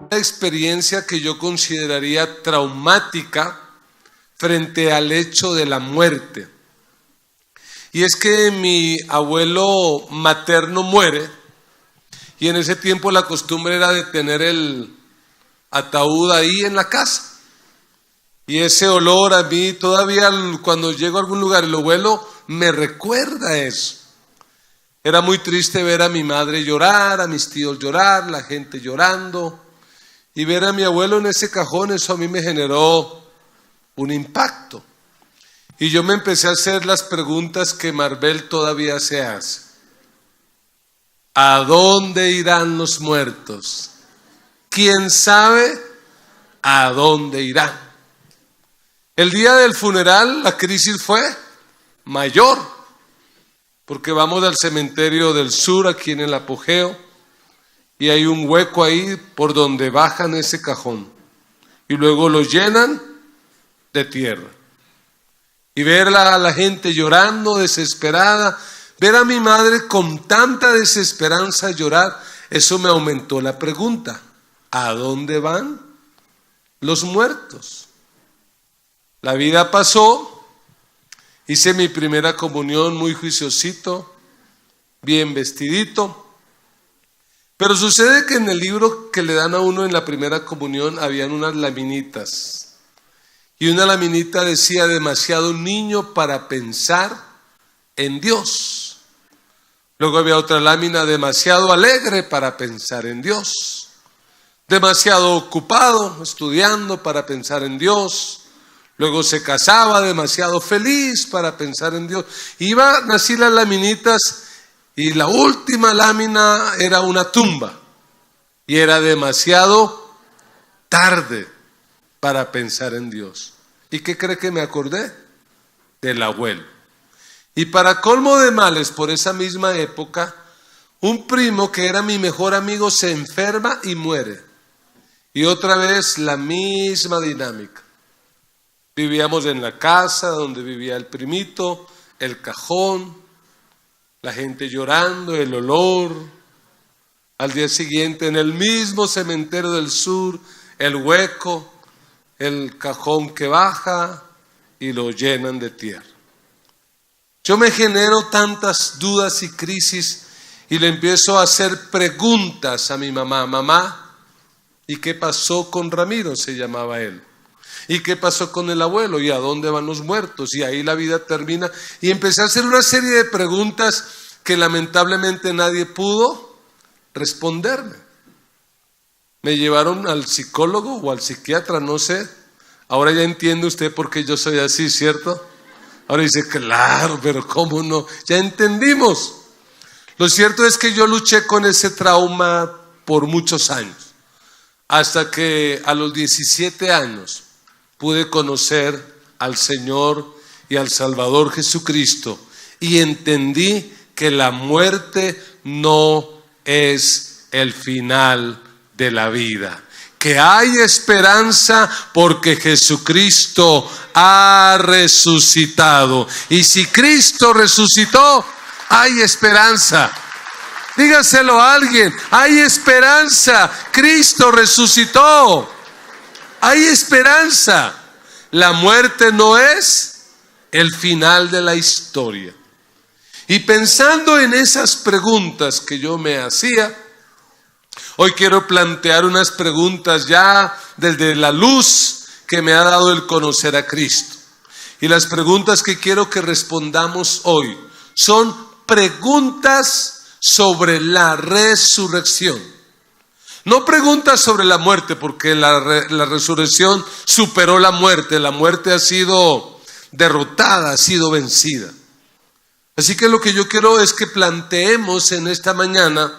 Una experiencia que yo consideraría traumática frente al hecho de la muerte. Y es que mi abuelo materno muere, y en ese tiempo la costumbre era de tener el ataúd ahí en la casa. Y ese olor a mí todavía cuando llego a algún lugar y lo huelo, me recuerda eso. Era muy triste ver a mi madre llorar, a mis tíos llorar, la gente llorando. Y ver a mi abuelo en ese cajón, eso a mí me generó un impacto. Y yo me empecé a hacer las preguntas que Marvel todavía se hace. ¿A dónde irán los muertos? ¿Quién sabe a dónde irán? El día del funeral la crisis fue mayor, porque vamos al cementerio del sur, aquí en el Apogeo, y hay un hueco ahí por donde bajan ese cajón, y luego lo llenan de tierra. Y ver a la gente llorando, desesperada, ver a mi madre con tanta desesperanza llorar, eso me aumentó la pregunta: ¿a dónde van los muertos? La vida pasó, hice mi primera comunión muy juiciosito, bien vestidito, pero sucede que en el libro que le dan a uno en la primera comunión habían unas laminitas, y una laminita decía: demasiado niño para pensar en Dios. Luego había otra lámina: demasiado alegre para pensar en Dios, demasiado ocupado estudiando para pensar en Dios. Luego se casaba, demasiado feliz para pensar en Dios. Iban así las laminitas, y la última lámina era una tumba, y era demasiado tarde para pensar en Dios. ¿Y qué cree que me acordé? Del abuelo. Y para colmo de males, por esa misma época, un primo que era mi mejor amigo se enferma y muere. Y otra vez la misma dinámica. Vivíamos en la casa donde vivía el primito, el cajón, la gente llorando, el olor. Al día siguiente, en el mismo cementerio del sur, el hueco, el cajón que baja y lo llenan de tierra. Yo me genero tantas dudas y crisis y le empiezo a hacer preguntas a mi mamá. Mamá, ¿y qué pasó con Ramiro? Se llamaba él. ¿Y qué pasó con el abuelo? ¿Y a dónde van los muertos? Y ahí la vida termina. Y empecé a hacer una serie de preguntas que lamentablemente nadie pudo responderme. Me llevaron al psicólogo o al psiquiatra, no sé. Ahora ya entiende usted por qué yo soy así, ¿cierto? Ahora dice, claro, pero ¿cómo no? Ya entendimos. Lo cierto es que yo luché con ese trauma por muchos años. Hasta que a los 17 años pude conocer al Señor y al Salvador Jesucristo y entendí que la muerte no es el final de la vida, que hay esperanza porque Jesucristo ha resucitado, y si Cristo resucitó, hay esperanza. Dígaselo a alguien: hay esperanza, Cristo resucitó. Hay esperanza. La muerte no es el final de la historia. Y pensando en esas preguntas que yo me hacía, hoy quiero plantear unas preguntas ya desde la luz que me ha dado el conocer a Cristo. Y las preguntas que quiero que respondamos hoy son preguntas sobre la resurrección. No preguntas sobre la muerte, porque la resurrección superó la muerte. La muerte ha sido derrotada, ha sido vencida. Así que lo que yo quiero es que planteemos en esta mañana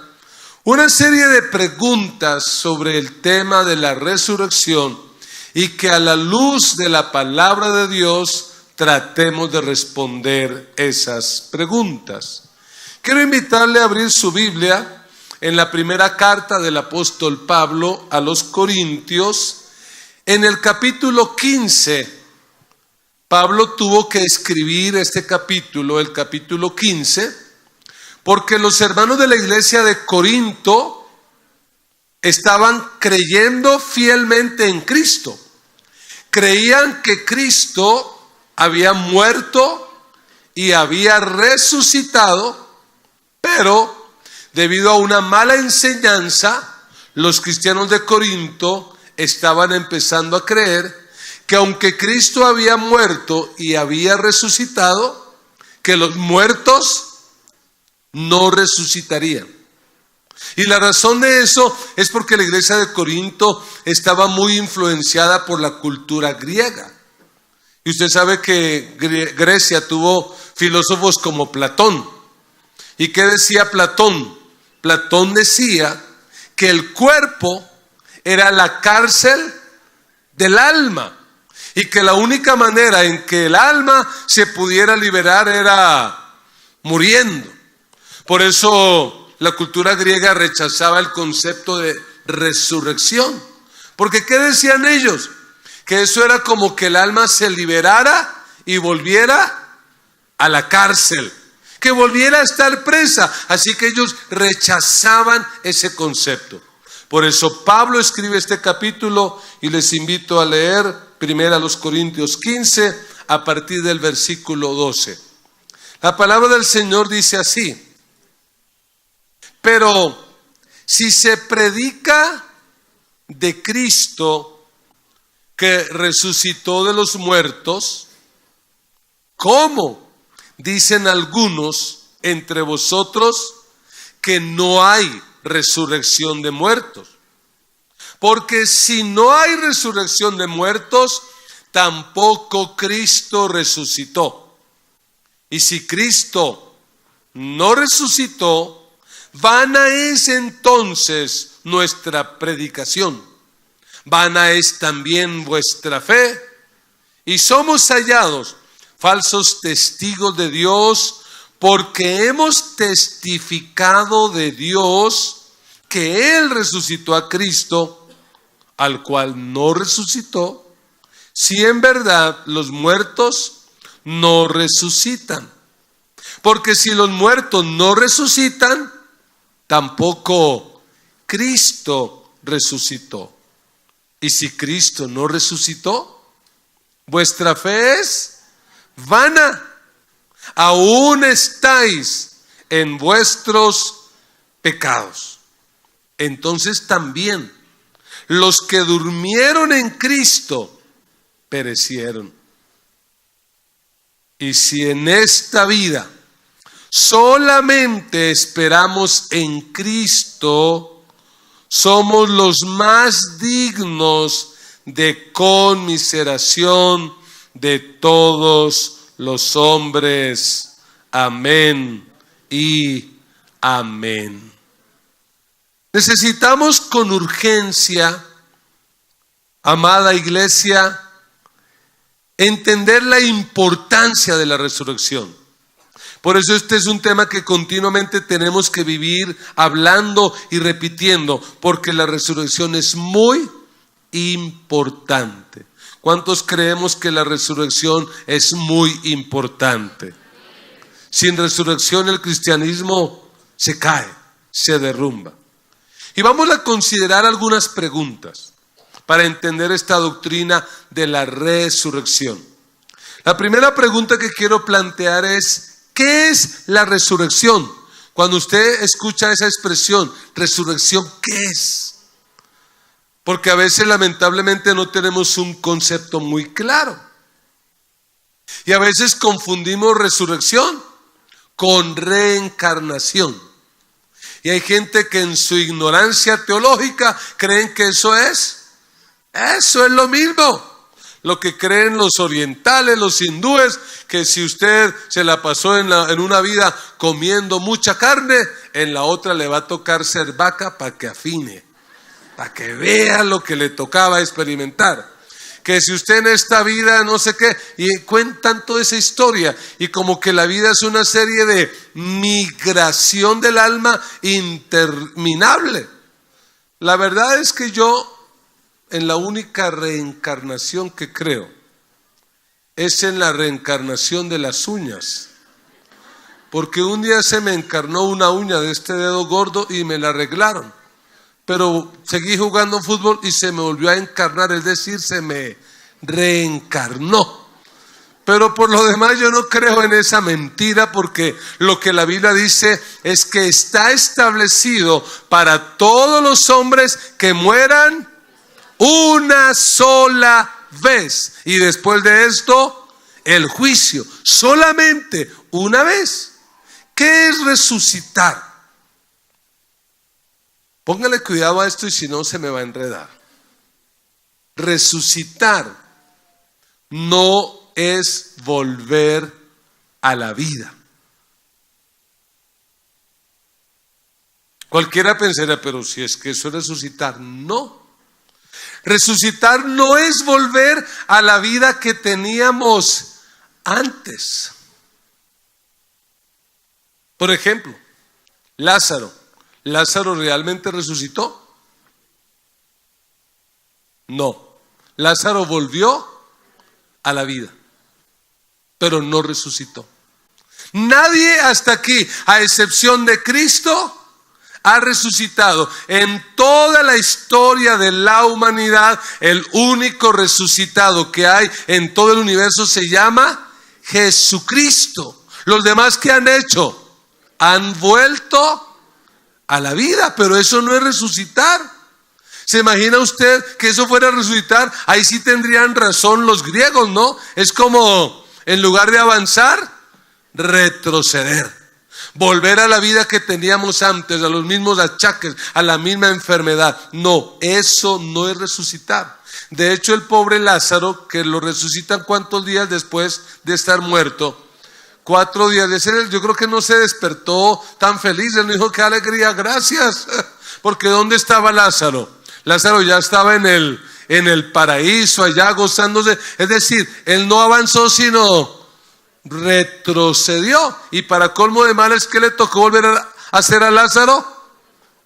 una serie de preguntas sobre el tema de la resurrección, y que a la luz de la palabra de Dios tratemos de responder esas preguntas. Quiero invitarle a abrir su Biblia en la primera carta del apóstol Pablo a los Corintios, en el capítulo 15. Pablo tuvo que escribir este capítulo, el capítulo 15, Porque los hermanos de la iglesia de Corinto estaban creyendo fielmente en Cristo. Creían que Cristo había muerto y había resucitado, pero debido a una mala enseñanza, los cristianos de Corinto estaban empezando a creer que aunque Cristo había muerto y había resucitado, que los muertos no resucitarían. Y la razón de eso es porque la iglesia de Corinto estaba muy influenciada por la cultura griega. Y usted sabe que Grecia tuvo filósofos como Platón. ¿Y qué decía Platón? Platón decía que el cuerpo era la cárcel del alma y que la única manera en que el alma se pudiera liberar era muriendo. Por eso la cultura griega rechazaba el concepto de resurrección. Porque ¿qué decían ellos? Que eso era como que el alma se liberara y volviera a la cárcel, que volviera a estar presa. Así que ellos rechazaban ese concepto. Por eso Pablo escribe este capítulo y les invito a leer 1 Corintios 15 a partir del versículo 12. La palabra del Señor dice así: pero si se predica de Cristo que resucitó de los muertos, ¿cómo dicen algunos entre vosotros que no hay resurrección de muertos? Porque si no hay resurrección de muertos, tampoco Cristo resucitó. Y si Cristo no resucitó, vana es entonces nuestra predicación, vana es también vuestra fe, y somos hallados falsos testigos de Dios, porque hemos testificado de Dios que Él resucitó a Cristo, al cual no resucitó, si en verdad los muertos no resucitan. Porque si los muertos no resucitan, tampoco Cristo resucitó. Y si Cristo no resucitó, vuestra fe es vana. Aún estáis en vuestros pecados. Entonces también los que durmieron en Cristo perecieron. Y si en esta vida solamente esperamos en Cristo, somos los más dignos de conmiseración de todos los hombres. Amén y amén. Necesitamos con urgencia, amada iglesia, entender la importancia de la resurrección. Por eso este es un tema que continuamente tenemos que vivir hablando y repitiendo, porque la resurrección es muy importante. ¿Cuántos creemos que la resurrección es muy importante? Sin resurrección el cristianismo se cae, se derrumba. Y vamos a considerar algunas preguntas para entender esta doctrina de la resurrección. La primera pregunta que quiero plantear es: ¿qué es la resurrección? Cuando usted escucha esa expresión, resurrección, ¿qué es? Porque a veces lamentablemente no tenemos un concepto muy claro. Y a veces confundimos resurrección con reencarnación. Y hay gente que en su ignorancia teológica creen que eso es lo mismo. Lo que creen los orientales, los hindúes, que si usted se la pasó en una vida comiendo mucha carne, en la otra le va a tocar ser vaca para que afine, para que vea lo que le tocaba experimentar. Que si usted en esta vida no sé qué, y cuentan toda esa historia, y como que la vida es una serie de migración del alma interminable. La verdad es que yo, en la única reencarnación que creo, es en la reencarnación de las uñas. porque un día se me encarnó una uña de este dedo gordo y me la arreglaron. Pero seguí jugando fútbol y se me volvió a encarnar, es decir, se me reencarnó. Pero por lo demás yo no creo en esa mentira, porque lo que la Biblia dice es que está establecido para todos los hombres que mueran una sola vez. Y después de esto, el juicio. Solamente una vez. ¿Qué es resucitar? Póngale cuidado a esto y si no se me va a enredar. Resucitar no es volver a la vida. Cualquiera pensaría, pero si es que eso es resucitar, no. Resucitar no es volver a la vida que teníamos antes. Por ejemplo, Lázaro. ¿Lázaro realmente resucitó? No. Lázaro volvió a la vida, pero no resucitó. Nadie hasta aquí, a excepción de Cristo, ha resucitado. En toda la historia de la humanidad, el único resucitado que hay en todo el universo se llama Jesucristo. Los demás, ¿qué han hecho? Han vuelto a la vida, pero eso no es resucitar. ¿Se imagina usted que eso fuera a resucitar? Ahí sí tendrían razón los griegos, ¿no? Es como, en lugar de avanzar, retroceder. Volver a la vida que teníamos antes, a los mismos achaques, a la misma enfermedad. No, eso no es resucitar. De hecho, el pobre Lázaro, que lo resucitan ¿cuántos días después de estar muerto? 4 días. Yo creo que no se despertó tan feliz. Él dijo, qué alegría, gracias. Porque ¿dónde estaba Lázaro? Lázaro ya estaba en el paraíso, allá gozándose. Es decir, él no avanzó, sino retrocedió. Y para colmo de males, ¿qué le tocó volver a hacer a Lázaro?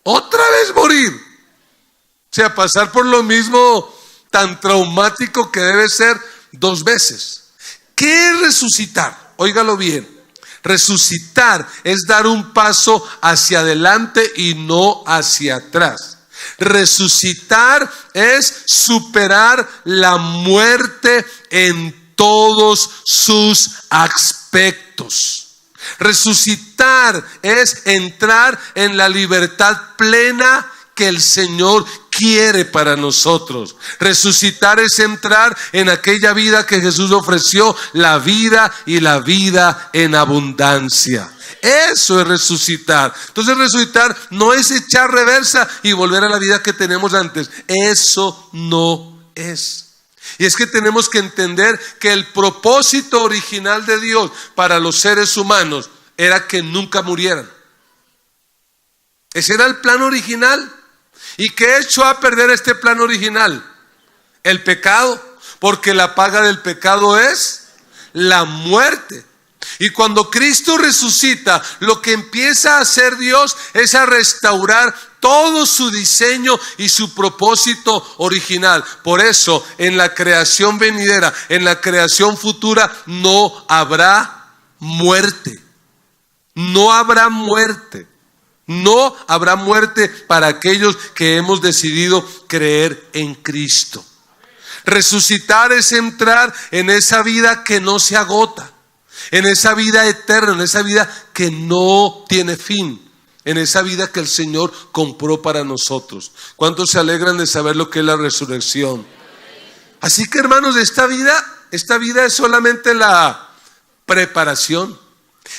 Otra vez morir. O sea, pasar por lo mismo tan traumático que debe ser 2 veces. ¿Qué es resucitar? Óigalo bien. Resucitar es dar un paso hacia adelante y no hacia atrás. Resucitar es superar la muerte en todos sus aspectos. Resucitar es entrar en la libertad plena que el Señor quiere para nosotros. Resucitar es entrar en aquella vida que Jesús ofreció, la vida y la vida en abundancia. Eso es resucitar. Entonces resucitar no es echar reversa y volver a la vida que tenemos antes. Eso no es. Y es que tenemos que entender que el propósito original de Dios para los seres humanos era que nunca murieran. Ese era el plan original. ¿Y qué echó a perder este plan original? El pecado, porque la paga del pecado es la muerte. Y cuando Cristo resucita, lo que empieza a hacer Dios es a restaurar todo su diseño y su propósito original. Por eso, en la creación venidera, en la creación futura, no habrá muerte. No habrá muerte. No habrá muerte para aquellos que hemos decidido creer en Cristo. Resucitar es entrar en esa vida que no se agota, en esa vida eterna, en esa vida que no tiene fin, en esa vida que el Señor compró para nosotros. ¿Cuántos se alegran de saber lo que es la resurrección? Así que, hermanos, esta vida es solamente la preparación.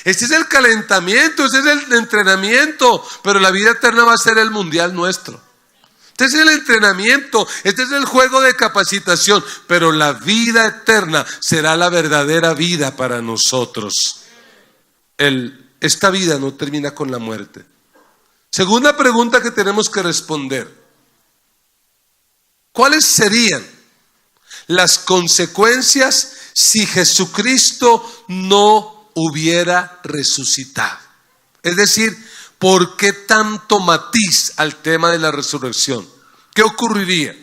Este es el calentamiento, este es el entrenamiento, pero la vida eterna va a ser el mundial nuestro. Este es el entrenamiento, este es el juego de capacitación, pero la vida eterna será la verdadera vida para nosotros. Esta vida no termina con la muerte. Segunda pregunta que tenemos que responder: ¿cuáles serían las consecuencias si Jesucristo no hubiera resucitado? Es decir, ¿por qué tanto matiz al tema de la resurrección? ¿Qué ocurriría?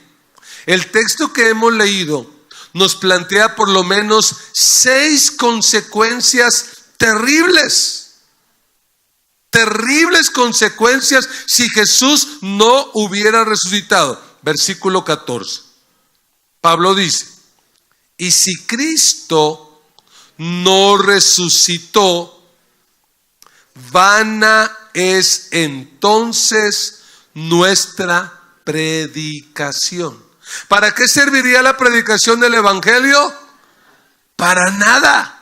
El texto que hemos leído nos plantea por lo menos 6 consecuencias terribles terribles consecuencias si Jesús no hubiera resucitado. Versículo 14. Pablo dice: y si Cristo no resucitó, vana es entonces nuestra predicación. ¿Para qué serviría la predicación del evangelio? Para nada.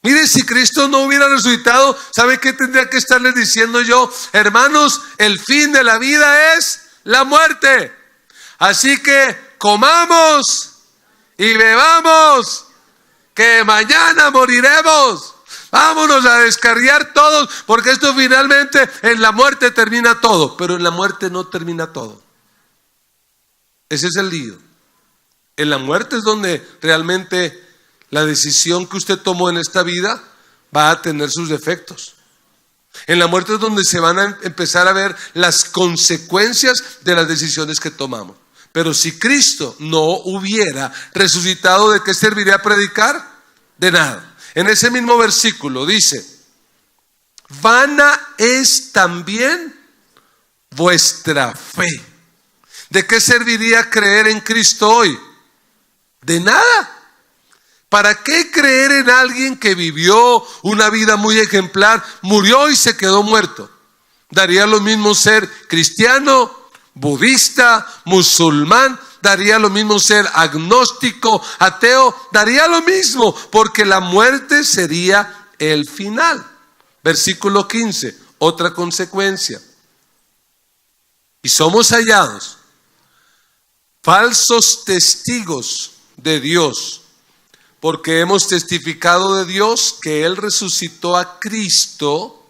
Mire, si Cristo no hubiera resucitado, ¿sabe qué tendría que estarles diciendo yo? Hermanos, el fin de la vida es la muerte. Así que comamos y bebamos, que mañana moriremos. Vámonos a descarriar todos, porque esto finalmente en la muerte termina todo. Pero en la muerte no termina todo. Ese es el lío. En la muerte es donde realmente la decisión que usted tomó en esta vida va a tener sus efectos. En la muerte es donde se van a empezar a ver las consecuencias de las decisiones que tomamos. Pero si Cristo no hubiera resucitado, ¿de qué serviría predicar? De nada. En ese mismo versículo dice: vana es también vuestra fe. ¿De qué serviría creer en Cristo hoy? De nada. ¿Para qué creer en alguien que vivió una vida muy ejemplar, murió y se quedó muerto? Daría lo mismo ser cristiano, budista, musulmán, daría lo mismo ser agnóstico, ateo, daría lo mismo, porque la muerte sería el final. Versículo 15, otra consecuencia. Y somos hallados falsos testigos de Dios, porque hemos testificado de Dios que Él resucitó a Cristo,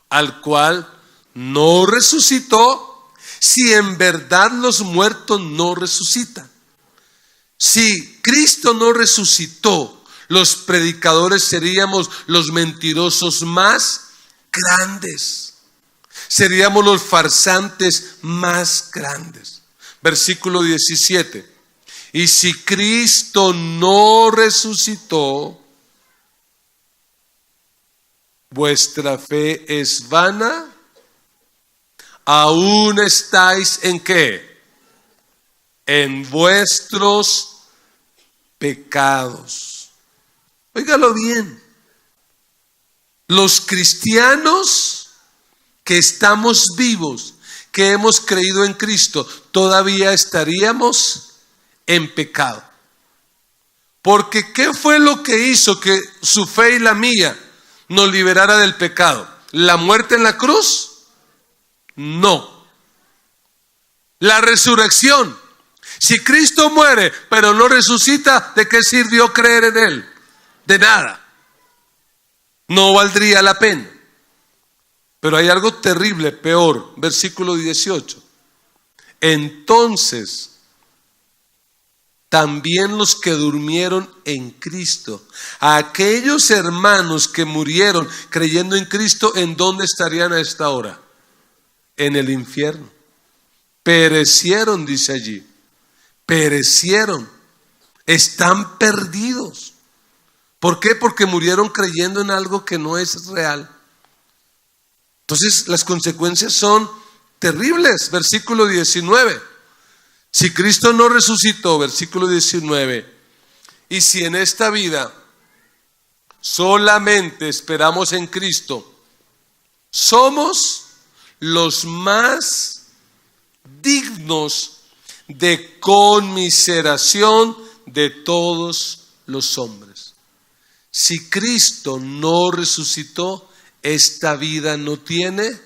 al cual no resucitó, si en verdad los muertos no resucitan. Si Cristo no resucitó, los predicadores seríamos los mentirosos más grandes. Seríamos los farsantes más grandes. Versículo 17. Y si Cristo no resucitó, vuestra fe es vana. Aún estáis ¿en qué? En vuestros pecados. Óigalo bien. Los cristianos que estamos vivos, que hemos creído en Cristo, todavía estaríamos en pecado. Porque ¿qué fue lo que hizo que su fe y la mía nos liberara del pecado? ¿La muerte en la cruz? No. La resurrección. Si Cristo muere pero no resucita, ¿de qué sirvió creer en Él? De nada. No valdría la pena. Pero hay algo terrible, peor. Versículo 18. Entonces también los que durmieron en Cristo, a aquellos hermanos que murieron creyendo en Cristo, ¿en dónde estarían a esta hora? En el infierno. Perecieron, dice allí. Perecieron. Están perdidos. ¿Por qué? Porque murieron creyendo en algo que no es real. Entonces las consecuencias son terribles. Versículo 19. Si Cristo no resucitó, versículo 19, y si en esta vida solamente esperamos en Cristo, somos los más dignos de conmiseración de todos los hombres. Si Cristo no resucitó, esta vida no tiene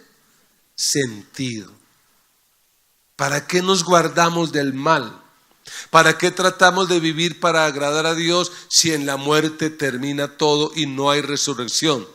sentido. ¿Para qué nos guardamos del mal? ¿Para qué tratamos de vivir para agradar a Dios si en la muerte termina todo y no hay resurrección?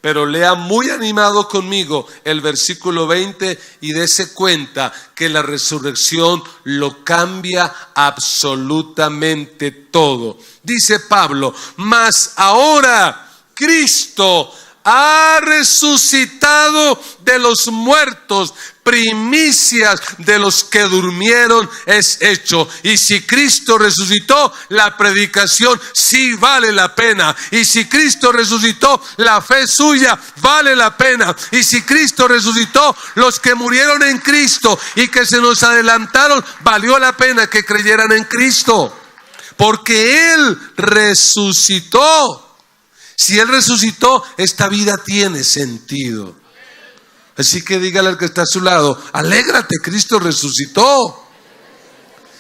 Pero lea muy animado conmigo el versículo 20 y dése cuenta que la resurrección lo cambia absolutamente todo. Dice Pablo: mas ahora Cristo ha resucitado de los muertos, primicias de los que durmieron es hecho. Y si Cristo resucitó, la predicación sí vale la pena. Y si Cristo resucitó, la fe suya vale la pena. Y si Cristo resucitó, los que murieron en Cristo y que se nos adelantaron, valió la pena que creyeran en Cristo. Porque Él resucitó. Si Él resucitó, esta vida tiene sentido. Así que dígale al que está a su lado: alégrate, Cristo resucitó.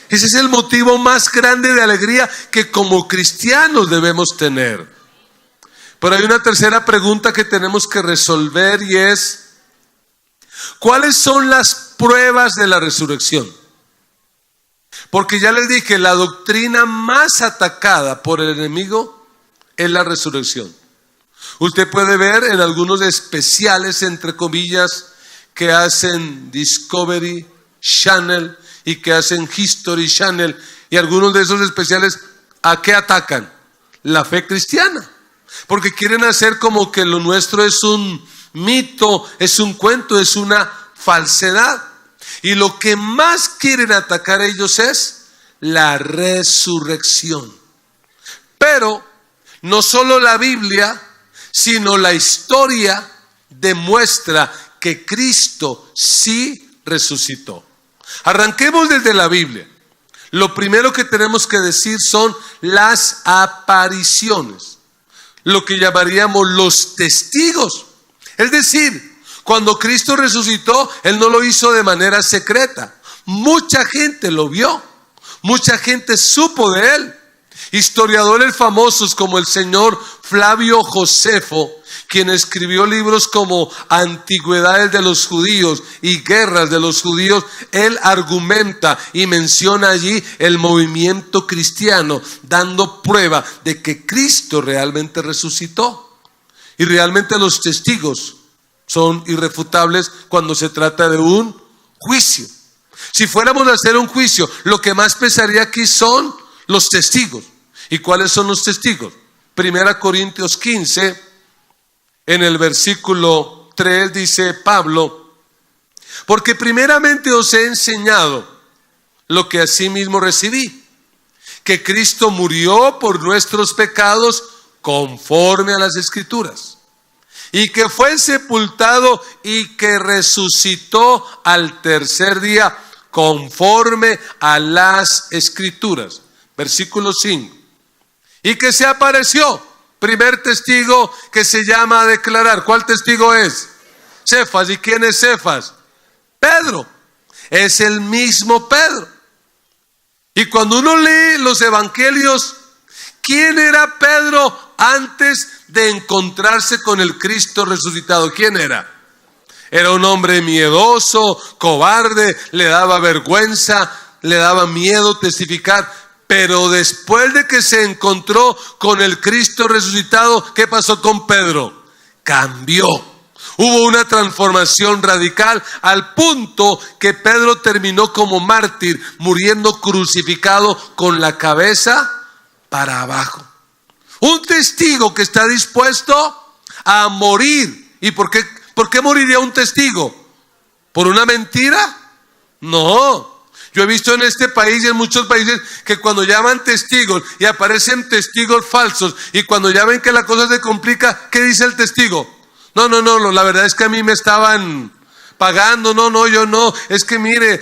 Ese es el motivo más grande de alegría que como cristianos debemos tener. Pero hay una tercera pregunta que tenemos que resolver, y es: ¿cuáles son las pruebas de la resurrección? Porque ya les dije, la doctrina más atacada por el enemigo es la resurrección. Usted puede ver en algunos especiales, entre comillas, que hacen Discovery Channel y que hacen History Channel, y algunos de esos especiales, ¿a qué atacan? La fe cristiana. Porque quieren hacer como que lo nuestro es un mito, es un cuento, es una falsedad. Y lo que más quieren atacar ellos es la resurrección. Pero no solo la Biblia, sino la historia demuestra que Cristo sí resucitó. Arranquemos desde la Biblia. Lo primero que tenemos que decir son las apariciones, lo que llamaríamos los testigos. Es decir, cuando Cristo resucitó, Él no lo hizo de manera secreta. Mucha gente lo vio, mucha gente supo de Él. Historiadores famosos como el señor Flavio Josefo, quien escribió libros como Antigüedades de los Judíos y Guerras de los Judíos, él argumenta y menciona allí el movimiento cristiano, dando prueba de que Cristo realmente resucitó. Y realmente los testigos son irrefutables cuando se trata de un juicio. Si fuéramos a hacer un juicio, lo que más pesaría aquí son los testigos. ¿Y cuáles son los testigos? 1 Corintios 15, en el versículo 3 dice Pablo: porque primeramente os he enseñado lo que asimismo recibí, que Cristo murió por nuestros pecados conforme a las Escrituras, y que fue sepultado y que resucitó al tercer día conforme a las Escrituras. Versículo 5. Y que se apareció. Primer testigo que se llama a declarar. ¿Cuál testigo es? Cefas. ¿Y quién es Cefas? Pedro. Es el mismo Pedro. Y cuando uno lee los evangelios, ¿quién era Pedro antes de encontrarse con el Cristo resucitado? ¿Quién era? Era un hombre miedoso, cobarde, le daba vergüenza, le daba miedo testificar. Pero después de que se encontró con el Cristo resucitado, ¿qué pasó con Pedro? Cambió. Hubo una transformación radical al punto que Pedro terminó como mártir, muriendo crucificado con la cabeza para abajo. Un testigo que está dispuesto a morir. ¿Y por qué moriría un testigo? ¿Por una mentira? No. Yo he visto en este país y en muchos países que cuando llaman testigos y aparecen testigos falsos, y cuando ya ven que la cosa se complica, ¿qué dice el testigo? No, la verdad es que a mí me estaban pagando, yo no, es que mire,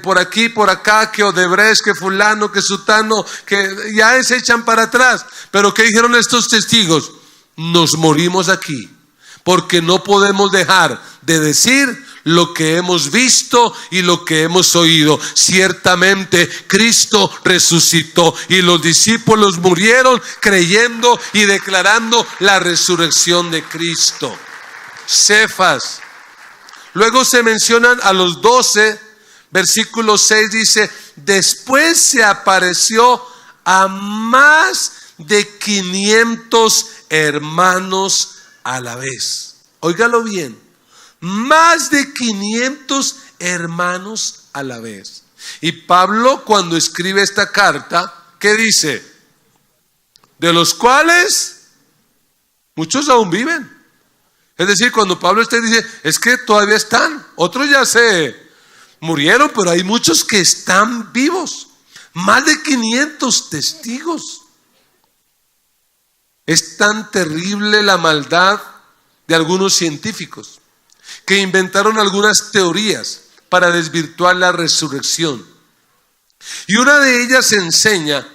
por aquí, por acá, que Odebrecht, que fulano, que sutano, que ya se echan para atrás. Pero ¿qué dijeron estos testigos? Nos morimos aquí, porque no podemos dejar de decir lo que hemos visto y lo que hemos oído. Ciertamente Cristo resucitó, y los discípulos murieron creyendo y declarando la resurrección de Cristo. Cefas. Luego se mencionan a los 12, versículo 6 dice: después se apareció a más de 500 hermanos a la vez. Óigalo bien. Más de 500 hermanos a la vez. Y Pablo, cuando escribe esta carta, ¿qué dice? De los cuales muchos aún viven. Es decir, cuando Pablo dice, es que todavía están, otros ya se murieron, pero hay muchos que están vivos. Más de 500 testigos. Es tan terrible la maldad de algunos científicos que inventaron algunas teorías para desvirtuar la resurrección. Y una de ellas enseña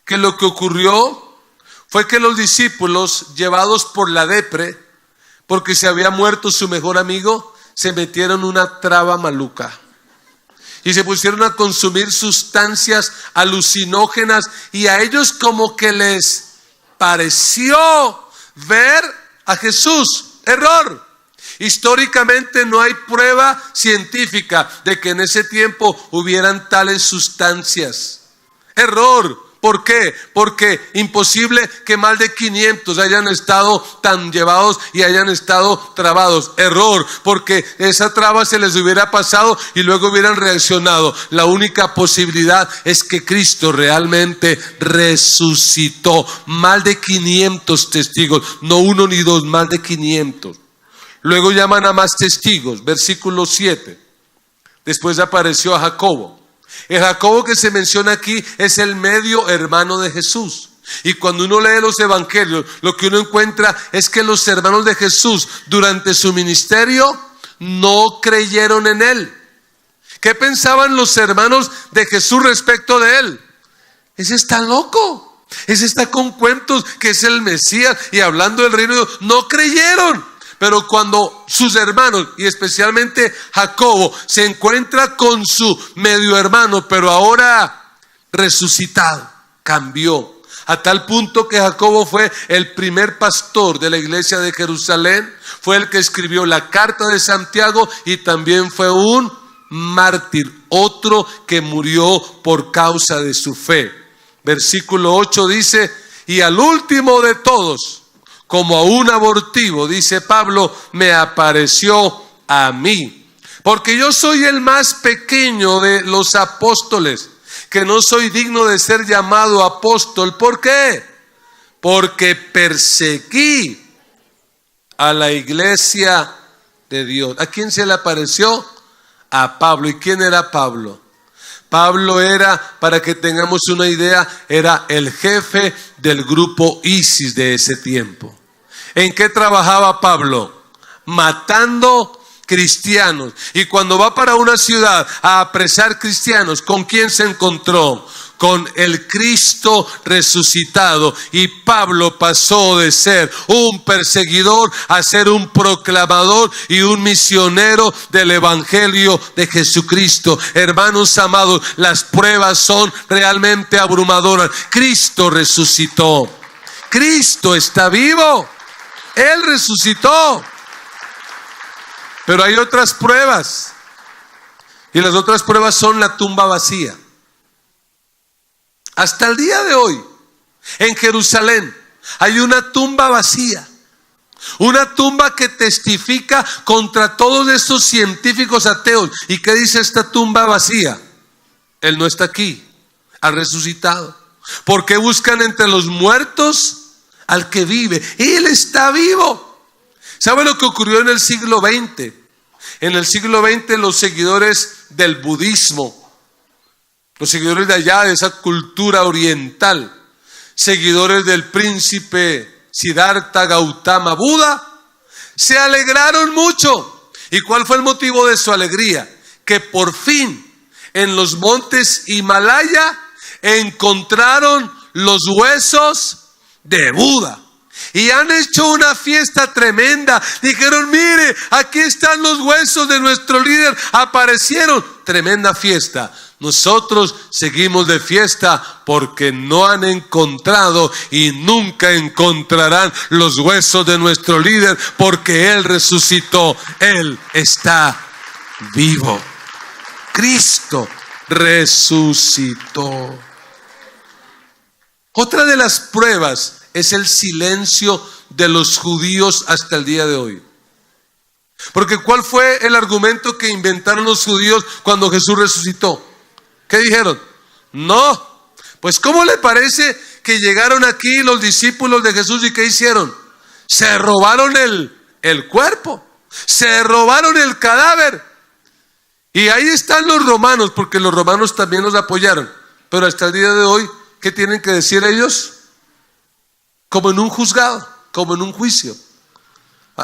que lo que ocurrió fue que los discípulos, llevados por la depre, porque se había muerto su mejor amigo, se metieron una traba maluca y se pusieron a consumir sustancias alucinógenas, y a ellos como que les pareció ver a Jesús. Error. Históricamente no hay prueba científica de que en ese tiempo hubieran tales sustancias. Error. ¿Por qué? Porque imposible que más de 500 hayan estado tan llevados y hayan estado trabados. Error, porque esa traba se les hubiera pasado y luego hubieran reaccionado. La única posibilidad es que Cristo realmente resucitó. Más de 500 testigos, no uno ni dos, más de 500. Luego llaman a más testigos, versículo 7. Después apareció a Jacobo. El Jacobo que se menciona aquí es el medio hermano de Jesús. Y cuando uno lee los evangelios, lo que uno encuentra es que los hermanos de Jesús durante su ministerio no creyeron en él. ¿Qué pensaban los hermanos de Jesús respecto de él? Ese está loco, ese está con cuentos que es el Mesías y hablando del reino de Dios. No creyeron. Pero cuando sus hermanos, y especialmente Jacobo, se encuentra con su medio hermano, pero ahora resucitado, cambió. A tal punto que Jacobo fue el primer pastor de la iglesia de Jerusalén, fue el que escribió la carta de Santiago y también fue un mártir, otro que murió por causa de su fe. Versículo 8 dice, y al último de todos, como a un abortivo, dice Pablo, me apareció a mí. Porque yo soy el más pequeño de los apóstoles, que no soy digno de ser llamado apóstol. ¿Por qué? Porque perseguí a la iglesia de Dios. ¿A quién se le apareció? A Pablo. ¿Y quién era Pablo? Pablo era, para que tengamos una idea, era el jefe del grupo ISIS de ese tiempo. ¿En qué trabajaba Pablo? Matando cristianos. Y cuando va para una ciudad a apresar cristianos, ¿con quién se encontró? Con el Cristo resucitado. Y Pablo pasó de ser un perseguidor a ser un proclamador y un misionero del evangelio de Jesucristo. Hermanos amados, las pruebas son realmente abrumadoras. Cristo resucitó. Cristo está vivo. Él resucitó. Pero hay otras pruebas. Y las otras pruebas son la tumba vacía. Hasta el día de hoy, en Jerusalén, hay una tumba vacía. Una tumba que testifica contra todos estos científicos ateos. ¿Y qué dice esta tumba vacía? Él no está aquí, ha resucitado. ¿Por qué buscan entre los muertos al que vive? Él está vivo. ¿Sabe lo que ocurrió en el siglo XX? En el siglo XX los seguidores del budismo, los seguidores de allá, de esa cultura oriental, seguidores del príncipe Siddhartha Gautama Buda, se alegraron mucho. ¿Y cuál fue el motivo de su alegría? Que por fin en los montes Himalaya encontraron los huesos de Buda. Y han hecho una fiesta tremenda. Dijeron, mire, aquí están los huesos de nuestro líder. Aparecieron. Tremenda fiesta. Nosotros seguimos de fiesta porque no han encontrado y nunca encontrarán los huesos de nuestro líder, porque Él resucitó. Él está vivo. Cristo resucitó. Otra de las pruebas es el silencio de los judíos hasta el día de hoy. Porque ¿cuál fue el argumento que inventaron los judíos cuando Jesús resucitó? ¿Qué dijeron? No. Pues ¿cómo le parece que llegaron aquí los discípulos de Jesús y qué hicieron? Se robaron el el cuerpo. Se robaron el cadáver. Y ahí están los romanos, porque los romanos también los apoyaron. Pero hasta el día de hoy, ¿qué tienen que decir ellos? Como en un juzgado, como en un juicio.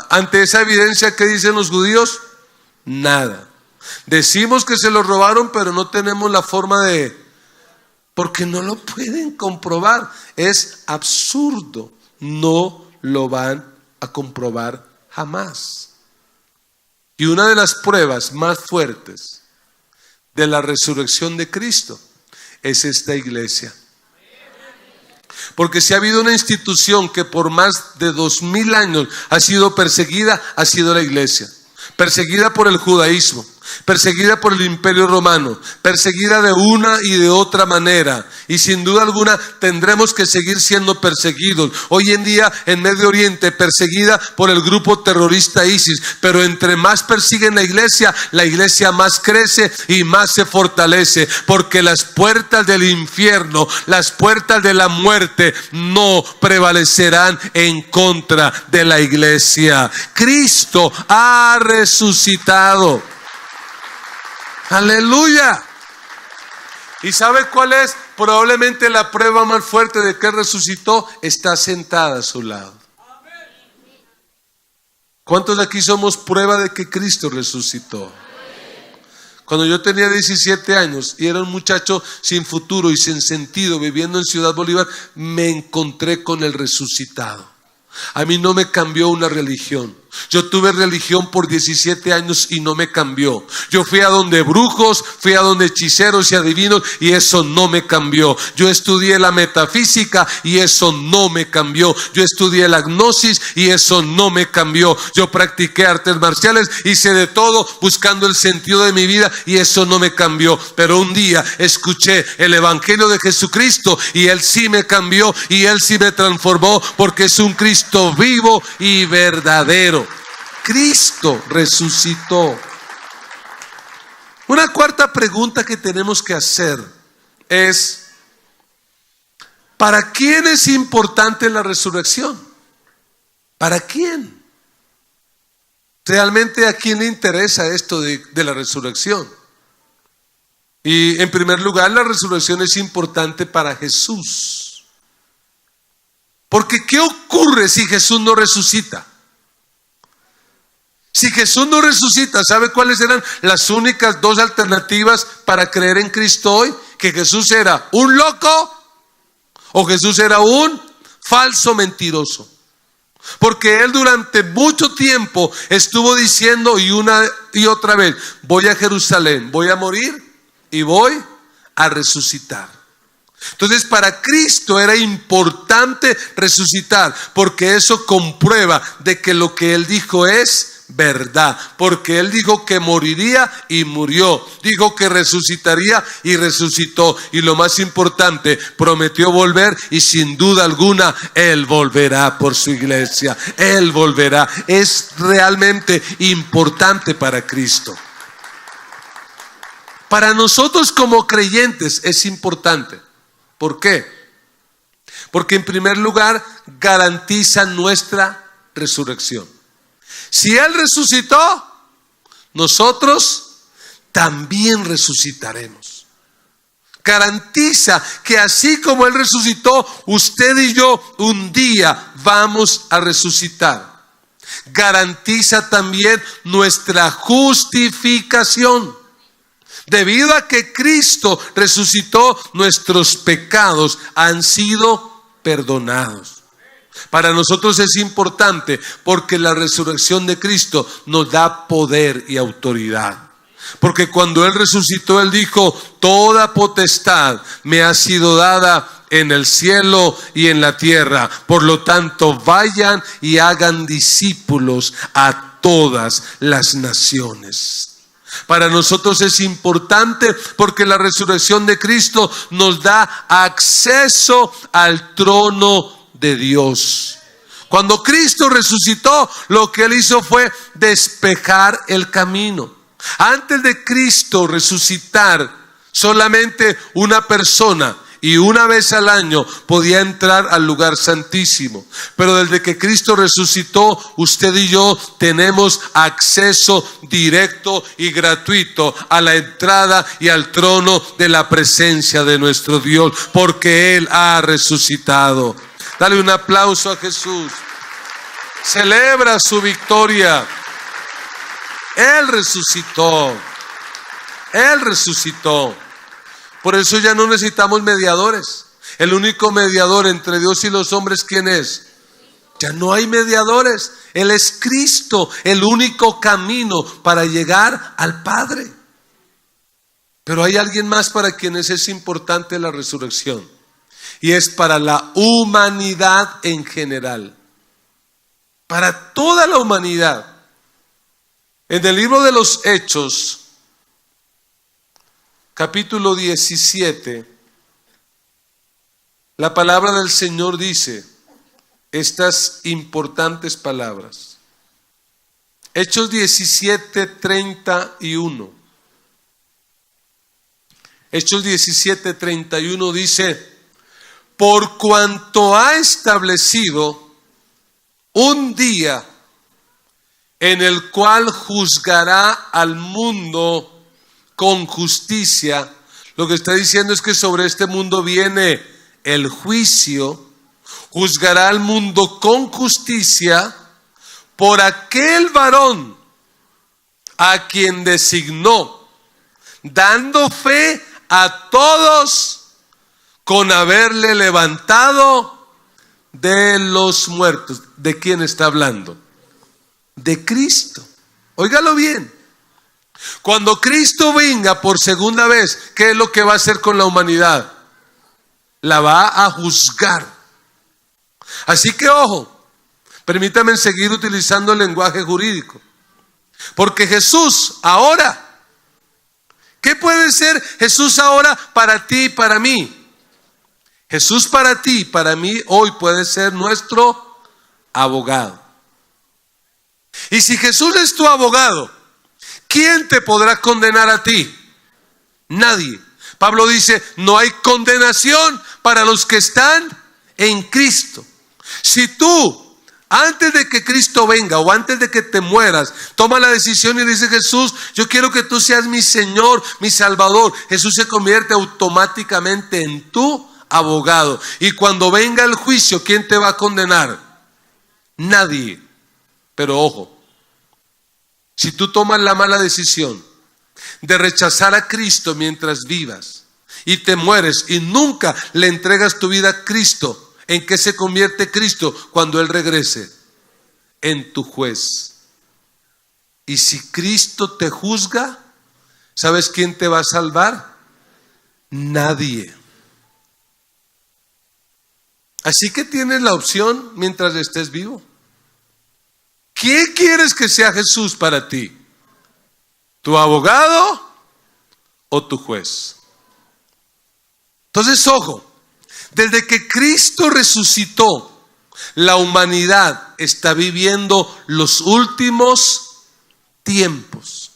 Ante esa evidencia, ¿qué dicen los judíos? Nada. Decimos que se lo robaron, pero no tenemos la forma de... porque no lo pueden comprobar. Es absurdo. No lo van a comprobar jamás. Y una de las pruebas más fuertes de la resurrección de Cristo es esta iglesia. Porque si ha habido una institución que por más de 2000 años ha sido perseguida, ha sido la iglesia. Perseguida por el judaísmo, perseguida por el imperio romano, perseguida de una y de otra manera, y sin duda alguna tendremos que seguir siendo perseguidos. Hoy en día en Medio Oriente, perseguida por el grupo terrorista ISIS, pero entre más persiguen la iglesia más crece y más se fortalece, porque las puertas del infierno, las puertas de la muerte no prevalecerán en contra de la iglesia. Cristo ha resucitado. Aleluya. ¿Y sabe cuál es? Probablemente la prueba más fuerte de que resucitó. Está sentada a su lado. ¿Cuántos de aquí somos prueba de que Cristo resucitó? Cuando yo tenía 17 años y era un muchacho sin futuro y sin sentido, viviendo en Ciudad Bolívar, me encontré con el resucitado. A mí no me cambió una religión. Yo tuve religión por 17 años y no me cambió. Yo fui a donde brujos, fui a donde hechiceros y adivinos y eso no me cambió. Yo estudié la metafísica y eso no me cambió. Yo estudié la gnosis y eso no me cambió. Yo practiqué artes marciales, hice de todo buscando el sentido de mi vida y eso no me cambió. Pero un día escuché el evangelio de Jesucristo y Él sí me cambió y Él sí me transformó, porque es un Cristo vivo y verdadero. Cristo resucitó. Una cuarta pregunta que tenemos que hacer es: ¿para quién es importante la resurrección? ¿Para quién? ¿Realmente a quién le interesa esto de la resurrección? Y en primer lugar, la resurrección es importante para Jesús. Porque ¿qué ocurre si Jesús no resucita? Si Jesús no resucita, ¿sabe cuáles eran las únicas dos alternativas para creer en Cristo hoy? Que Jesús era un loco o Jesús era un falso mentiroso. Porque Él durante mucho tiempo estuvo diciendo y una y otra vez: voy a Jerusalén, voy a morir y voy a resucitar. Entonces para Cristo era importante resucitar, porque eso comprueba de que lo que Él dijo es verdad, porque Él dijo que moriría y murió, dijo que resucitaría y resucitó, y lo más importante, prometió volver y sin duda alguna Él volverá por su iglesia. Él volverá. Es realmente importante para Cristo. Para nosotros como creyentes es importante. ¿Por qué? Porque en primer lugar garantiza nuestra resurrección. Si Él resucitó, nosotros también resucitaremos. Garantiza que así como Él resucitó, usted y yo un día vamos a resucitar. Garantiza también nuestra justificación. Debido a que Cristo resucitó, nuestros pecados han sido perdonados. Para nosotros es importante porque la resurrección de Cristo nos da poder y autoridad. Porque cuando Él resucitó, Él dijo: toda potestad me ha sido dada en el cielo y en la tierra. Por lo tanto, vayan y hagan discípulos a todas las naciones. Para nosotros es importante porque la resurrección de Cristo nos da acceso al trono de Dios. Cuando Cristo resucitó, lo que Él hizo fue despejar el camino. Antes de Cristo resucitar, solamente una persona y una vez al año podía entrar al lugar santísimo. Pero desde que Cristo resucitó, usted y yo tenemos acceso directo y gratuito a la entrada y al trono de la presencia de nuestro Dios, porque Él ha resucitado. Dale un aplauso a Jesús. Celebra su victoria. Él resucitó. Él resucitó. Por eso ya no necesitamos mediadores. El único mediador entre Dios y los hombres, ¿quién es? Ya no hay mediadores. Él es Cristo, el único camino para llegar al Padre. Pero hay alguien más para quienes es importante la resurrección, y es para la humanidad en general. Para toda la humanidad. En el libro de los Hechos, capítulo 17, la palabra del Señor dice estas importantes palabras. Hechos 17, 31. Hechos 17, 31 dice: por cuanto ha establecido un día en el cual juzgará al mundo con justicia. Lo que está diciendo es que sobre este mundo viene el juicio. Juzgará al mundo con justicia por aquel varón a quien designó, dando fe a todos con haberle levantado de los muertos. ¿De quién está hablando? De Cristo. Óigalo bien. Cuando Cristo venga por segunda vez, ¿qué es lo que va a hacer con la humanidad? La va a juzgar. Así que ojo, permítame seguir utilizando el lenguaje jurídico. Porque Jesús ahora, ¿qué puede ser Jesús ahora para ti y para mí? Jesús para ti y para mí hoy puede ser nuestro abogado. Y si Jesús es tu abogado, ¿quién te podrá condenar a ti? Nadie. Pablo dice: no hay condenación para los que están en Cristo. Si tú, antes de que Cristo venga o antes de que te mueras, toma la decisión y dice: Jesús, yo quiero que tú seas mi Señor, mi Salvador, Jesús se convierte automáticamente en tu abogado. Y cuando venga el juicio, ¿quién te va a condenar? Nadie. Pero ojo, si tú tomas la mala decisión de rechazar a Cristo mientras vivas y te mueres y nunca le entregas tu vida a Cristo, ¿en qué se convierte Cristo cuando Él regrese? En tu juez. Y si Cristo te juzga, ¿sabes quién te va a salvar? Nadie. Así que tienes la opción mientras estés vivo. ¿Quién quieres que sea Jesús para ti? ¿Tu abogado o tu juez? Entonces, ojo, desde que Cristo resucitó, la humanidad está viviendo los últimos tiempos.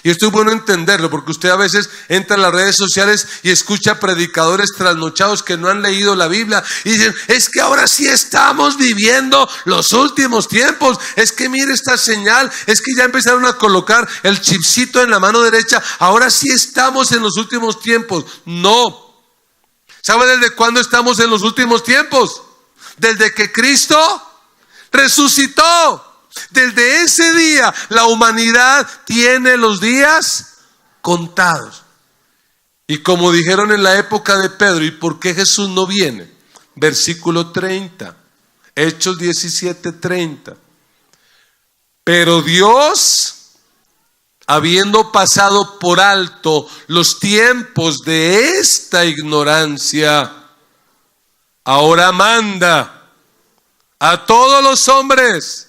Y esto es bueno entenderlo, porque usted a veces entra en las redes sociales y escucha predicadores trasnochados que no han leído la Biblia y dicen: es que ahora sí estamos viviendo los últimos tiempos. Es que mire esta señal, es que ya empezaron a colocar el chipcito en la mano derecha. Ahora sí estamos en los últimos tiempos. No. ¿Sabe desde cuándo estamos en los últimos tiempos? Desde que Cristo resucitó. Desde ese día la humanidad tiene los días contados. Y como dijeron en la época de Pedro: ¿y por qué Jesús no viene? Versículo 30, Hechos 17, 30. Pero Dios, habiendo pasado por alto los tiempos de esta ignorancia, ahora manda a todos los hombres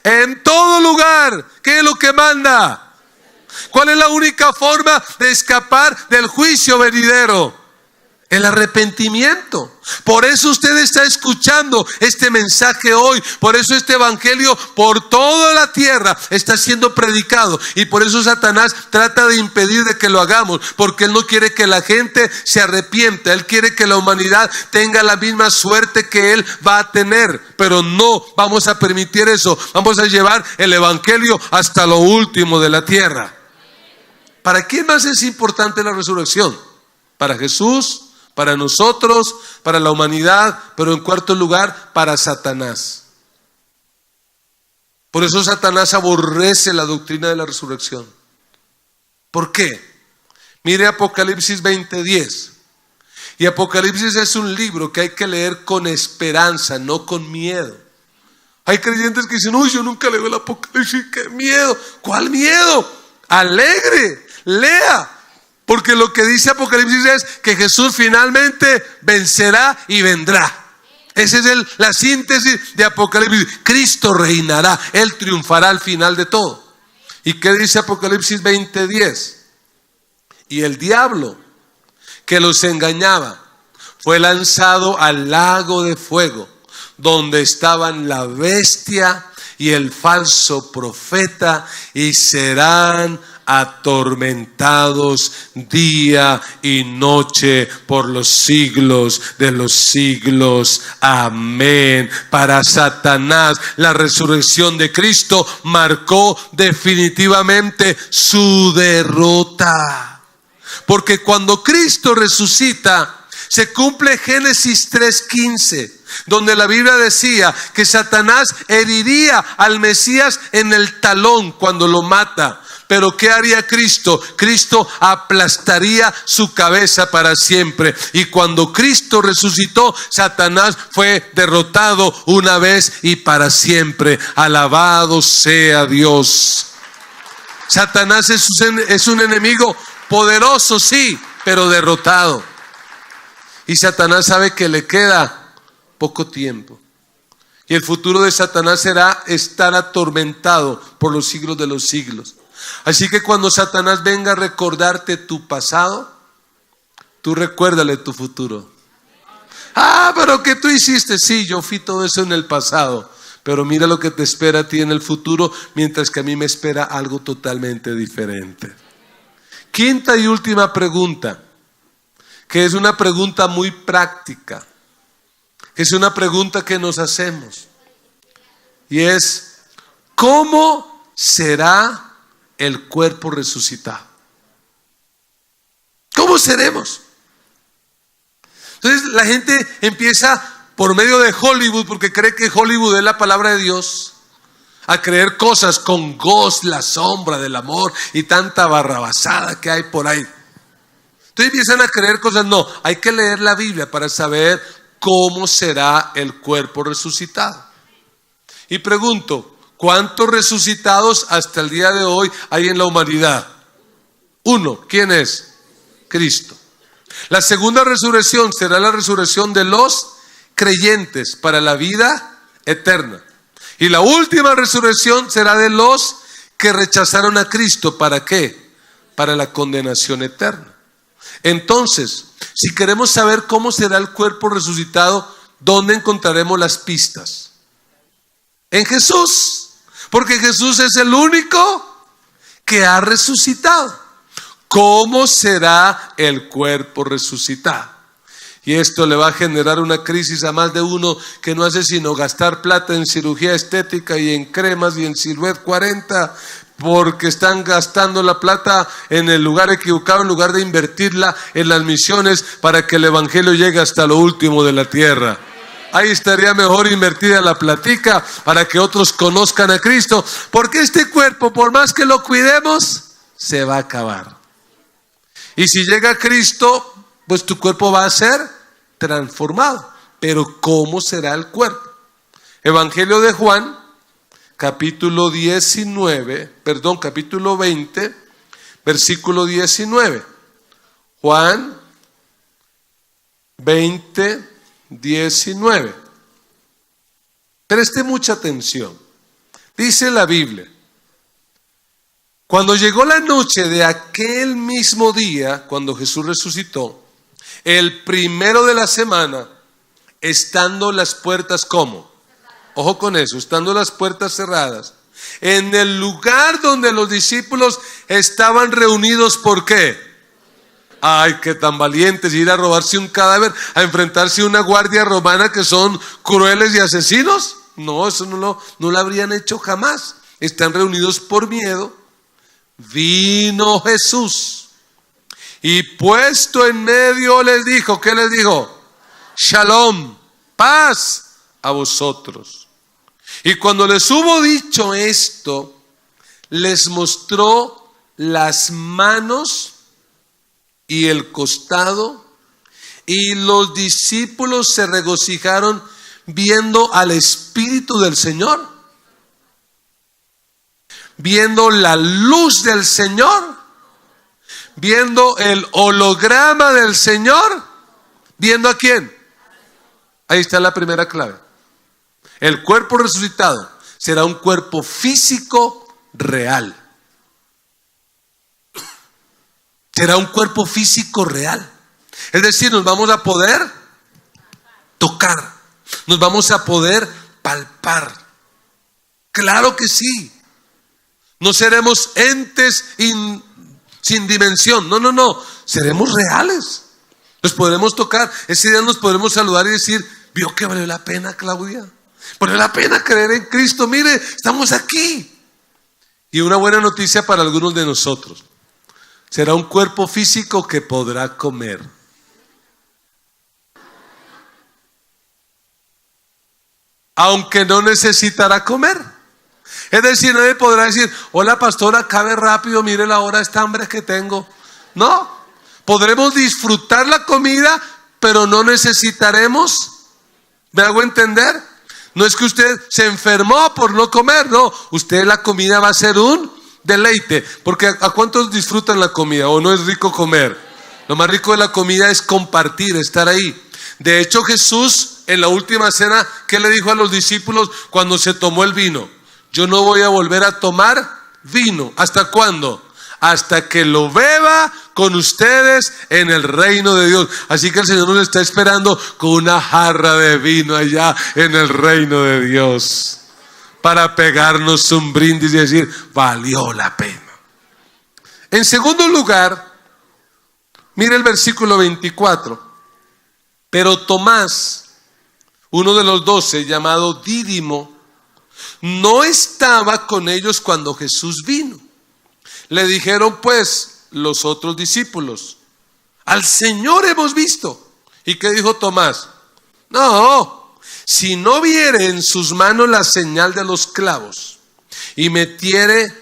en todo lugar. ¿Qué es lo que manda? ¿Cuál es la única forma de escapar del juicio venidero? El arrepentimiento. Por eso usted está escuchando este mensaje hoy. Por eso este evangelio por toda la tierra está siendo predicado. Y por eso Satanás trata de impedir de que lo hagamos. Porque él no quiere que la gente se arrepienta. Él quiere que la humanidad tenga la misma suerte que él va a tener. Pero no vamos a permitir eso. Vamos a llevar el evangelio hasta lo último de la tierra. ¿Para quién más es importante la resurrección? Para Jesús, para nosotros, para la humanidad, pero en cuarto lugar, para Satanás. Por eso Satanás aborrece la doctrina de la resurrección. ¿Por qué? Mire Apocalipsis 20:10. Y Apocalipsis es un libro que hay que leer con esperanza, no con miedo. Hay creyentes que dicen, uy, yo nunca leo el Apocalipsis, qué miedo. ¿Cuál miedo? Alegre, lea. Porque lo que dice Apocalipsis es que Jesús finalmente vencerá y vendrá. Esa es la síntesis de Apocalipsis. Cristo reinará, Él triunfará al final de todo. ¿Y qué dice Apocalipsis 20:10? Y el diablo que los engañaba fue lanzado al lago de fuego, donde estaban la bestia y el falso profeta, y serán atormentados día y noche por los siglos de los siglos. Amén. Para Satanás, la resurrección de Cristo marcó definitivamente su derrota. Porque cuando Cristo resucita, se cumple Génesis 3:15, donde la Biblia decía que Satanás heriría al Mesías en el talón cuando lo mata. Pero ¿qué haría Cristo? Cristo aplastaría su cabeza para siempre. Y cuando Cristo resucitó, Satanás fue derrotado una vez y para siempre. Alabado sea Dios. Satanás es un enemigo poderoso, sí, pero derrotado. Y Satanás sabe que le queda poco tiempo. Y el futuro de Satanás será estar atormentado por los siglos de los siglos. Así que cuando Satanás venga a recordarte tu pasado, tú recuérdale tu futuro. Ah, pero ¿qué tú hiciste? Sí, yo fui todo eso en el pasado. Pero mira lo que te espera a ti en el futuro, mientras que a mí me espera algo totalmente diferente. Quinta y última pregunta, que es una pregunta muy práctica, que es una pregunta que nos hacemos. Y es, ¿cómo será el cuerpo resucitado? ¿Cómo seremos? Entonces la gente empieza por medio de Hollywood, porque cree que Hollywood es la palabra de Dios, a creer cosas con Ghost, la sombra del amor y tanta barrabasada que hay por ahí. Entonces empiezan a creer cosas. No, hay que leer la Biblia para saber cómo será el cuerpo resucitado. Y pregunto, ¿cuántos resucitados hasta el día de hoy hay en la humanidad? Uno. ¿Quién es? Cristo. La segunda resurrección será la resurrección de los creyentes para la vida eterna. Y la última resurrección será de los que rechazaron a Cristo. ¿Para qué? Para la condenación eterna. Entonces, si queremos saber cómo será el cuerpo resucitado, ¿dónde encontraremos las pistas? En Jesús. Porque Jesús es el único que ha resucitado. ¿Cómo será el cuerpo resucitado? Y esto le va a generar una crisis a más de uno que no hace sino gastar plata en cirugía estética y en cremas y en Silhouette 40, porque están gastando la plata en el lugar equivocado, en lugar de invertirla en las misiones para que el evangelio llegue hasta lo último de la tierra. Ahí estaría mejor invertida la platica para que otros conozcan a Cristo, porque este cuerpo, por más que lo cuidemos, se va a acabar. Y si llega Cristo, pues tu cuerpo va a ser transformado. Pero ¿cómo será el cuerpo? Evangelio de Juan, capítulo 20, versículo 19. Juan 20, 19. Preste mucha atención. Dice la Biblia: cuando llegó la noche de aquel mismo día, cuando Jesús resucitó, el primero de la semana, estando las puertas, ¿cómo? Ojo con eso, estando las puertas cerradas, en el lugar donde los discípulos estaban reunidos, ¿por qué? Ay, qué tan valientes, ir a robarse un cadáver, a enfrentarse a una guardia romana que son crueles y asesinos. No, eso no lo habrían hecho jamás. Están reunidos por miedo. Vino Jesús y puesto en medio les dijo, ¿qué les dijo? Shalom, paz a vosotros. Y cuando les hubo dicho esto, les mostró las manos y el costado, y los discípulos se regocijaron viendo al Espíritu del Señor, viendo la luz del Señor, viendo el holograma del Señor, viendo a quién. Ahí está la primera clave. El cuerpo resucitado será un cuerpo físico real. Será un cuerpo físico real. Es decir, nos vamos a poder tocar, nos vamos a poder palpar. Claro que sí. No seremos entes sin dimensión. No. Seremos reales. Nos podremos tocar. Ese día nos podremos saludar y decir, ¿vio que valió la pena, Claudia? Valió la pena creer en Cristo. Mire, estamos aquí. Y una buena noticia para algunos de nosotros. Será un cuerpo físico que podrá comer. Aunque no necesitará comer. Es decir, nadie podrá decir, hola pastora, cabe rápido, mire la hora, esta hambre que tengo. No, podremos disfrutar la comida, pero no necesitaremos. ¿Me hago entender? No es que usted se enfermó por no comer, no. Usted la comida va a ser un deleite. Porque ¿a cuántos disfrutan la comida? ¿O no es rico comer? Lo más rico de la comida es compartir, estar ahí. De hecho, Jesús en la última cena, ¿qué le dijo a los discípulos cuando se tomó el vino? Yo no voy a volver a tomar vino. ¿Hasta cuándo? Hasta que lo beba con ustedes en el reino de Dios. Así que el Señor nos está esperando con una jarra de vino allá en el reino de Dios, para pegarnos un brindis y decir, valió la pena. En segundo lugar, mire el versículo 24. Pero Tomás, uno de los 12, llamado Dídimo, no estaba con ellos cuando Jesús vino. Le dijeron pues los otros discípulos, al Señor hemos visto. ¿Y qué dijo Tomás? No, si no viere en sus manos la señal de los clavos, y metiere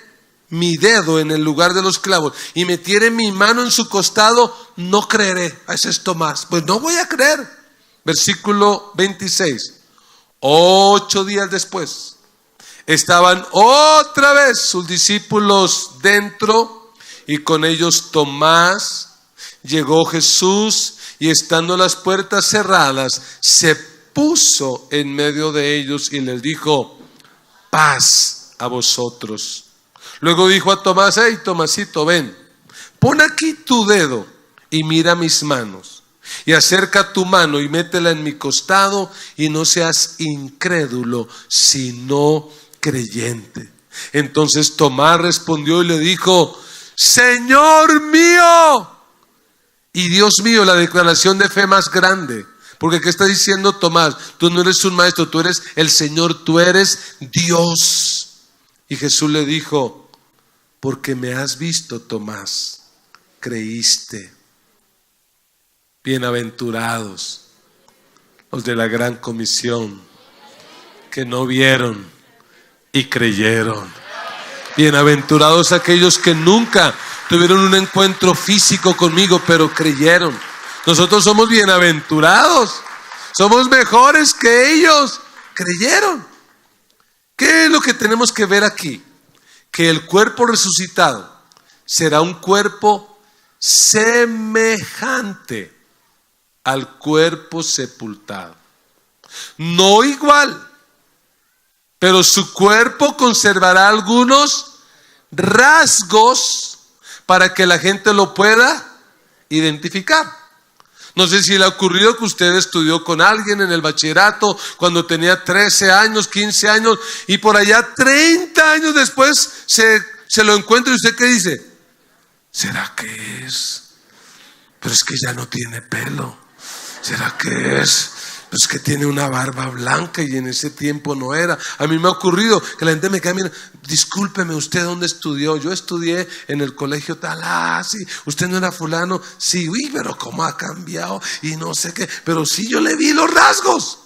mi dedo en el lugar de los clavos, y metiere mi mano en su costado, no creeré. Ese es Tomás. Pues no voy a creer. Versículo 26. 8 días después, estaban otra vez sus discípulos dentro, y con ellos Tomás. Llegó Jesús, y estando las puertas cerradas, se puso en medio de ellos y les dijo, paz a vosotros. Luego dijo a Tomás, hey Tomasito, ven, pon aquí tu dedo y mira mis manos, y acerca tu mano y métela en mi costado, y no seas incrédulo, sino creyente. Entonces Tomás respondió y le dijo, Señor mío y Dios mío. La declaración de fe más grande. Porque ¿qué está diciendo Tomás? Tú no eres un maestro, tú eres el Señor, tú eres Dios. Y Jesús le dijo, porque me has visto, Tomás, creíste. Bienaventurados los de la gran comisión, que no vieron y creyeron. Bienaventurados aquellos que nunca tuvieron un encuentro físico conmigo, pero creyeron. Nosotros somos bienaventurados, somos mejores que ellos, creyeron. ¿Qué es lo que tenemos que ver aquí? Que el cuerpo resucitado será un cuerpo semejante al cuerpo sepultado. No igual, pero su cuerpo conservará algunos rasgos para que la gente lo pueda identificar. No sé si le ha ocurrido que usted estudió con alguien en el bachillerato cuando tenía 13 años, 15 años, y por allá 30 años después se lo encuentra y usted ¿qué dice? ¿Será que es? Pero es que ya no tiene pelo. ¿Será que es? Pues que tiene una barba blanca y en ese tiempo no era. A mí me ha ocurrido que la gente me queda mirando, discúlpeme, ¿usted dónde estudió? Yo estudié en el colegio tal. Ah, sí, ¿usted no era fulano? Sí, uy, pero cómo ha cambiado y no sé qué. Pero sí, yo le vi los rasgos.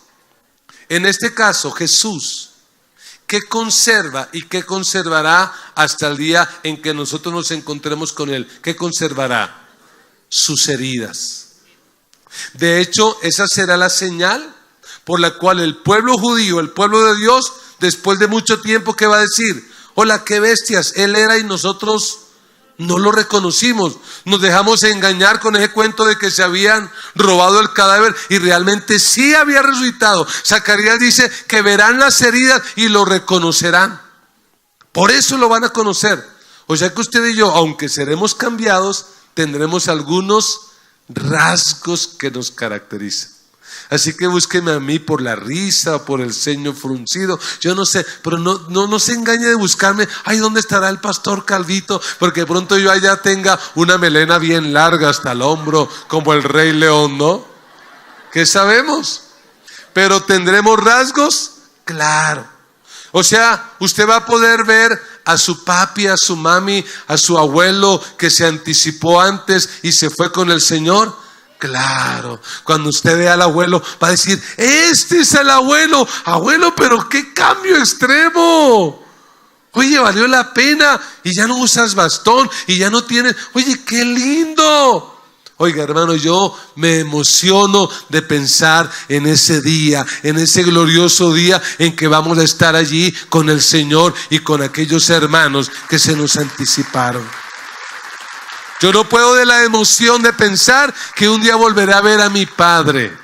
En este caso, Jesús, ¿qué conserva y qué conservará hasta el día en que nosotros nos encontremos con Él? ¿Qué conservará? Sus heridas. De hecho, esa será la señal por la cual el pueblo judío, el pueblo de Dios, después de mucho tiempo, ¿qué va a decir? Hola, qué bestias, Él era y nosotros no lo reconocimos. Nos dejamos engañar con ese cuento de que se habían robado el cadáver y realmente sí había resucitado. Zacarías dice que verán las heridas y lo reconocerán. Por eso lo van a conocer. O sea que usted y yo, aunque seremos cambiados, tendremos algunos rasgos que nos caracterizan. Así que búsqueme a mí por la risa, por el ceño fruncido, yo no sé, pero no se engañe de buscarme. Ay, ¿dónde estará el pastor Calvito? Porque de pronto yo allá tenga una melena bien larga hasta el hombro, como el Rey León, ¿no? ¿Qué sabemos? Pero tendremos rasgos, claro. O sea, usted va a poder ver a su papi, a su mami, a su abuelo que se anticipó antes y se fue con el Señor. Claro, cuando usted vea al abuelo va a decir, este es el abuelo. Abuelo, pero qué cambio extremo. Oye, valió la pena y ya no usas bastón y ya no tienes. Oye, qué lindo. Oiga, hermano, yo me emociono de pensar en ese día, en ese glorioso día en que vamos a estar allí con el Señor y con aquellos hermanos que se nos anticiparon. Yo no puedo de la emoción de pensar que un día volveré a ver a mi padre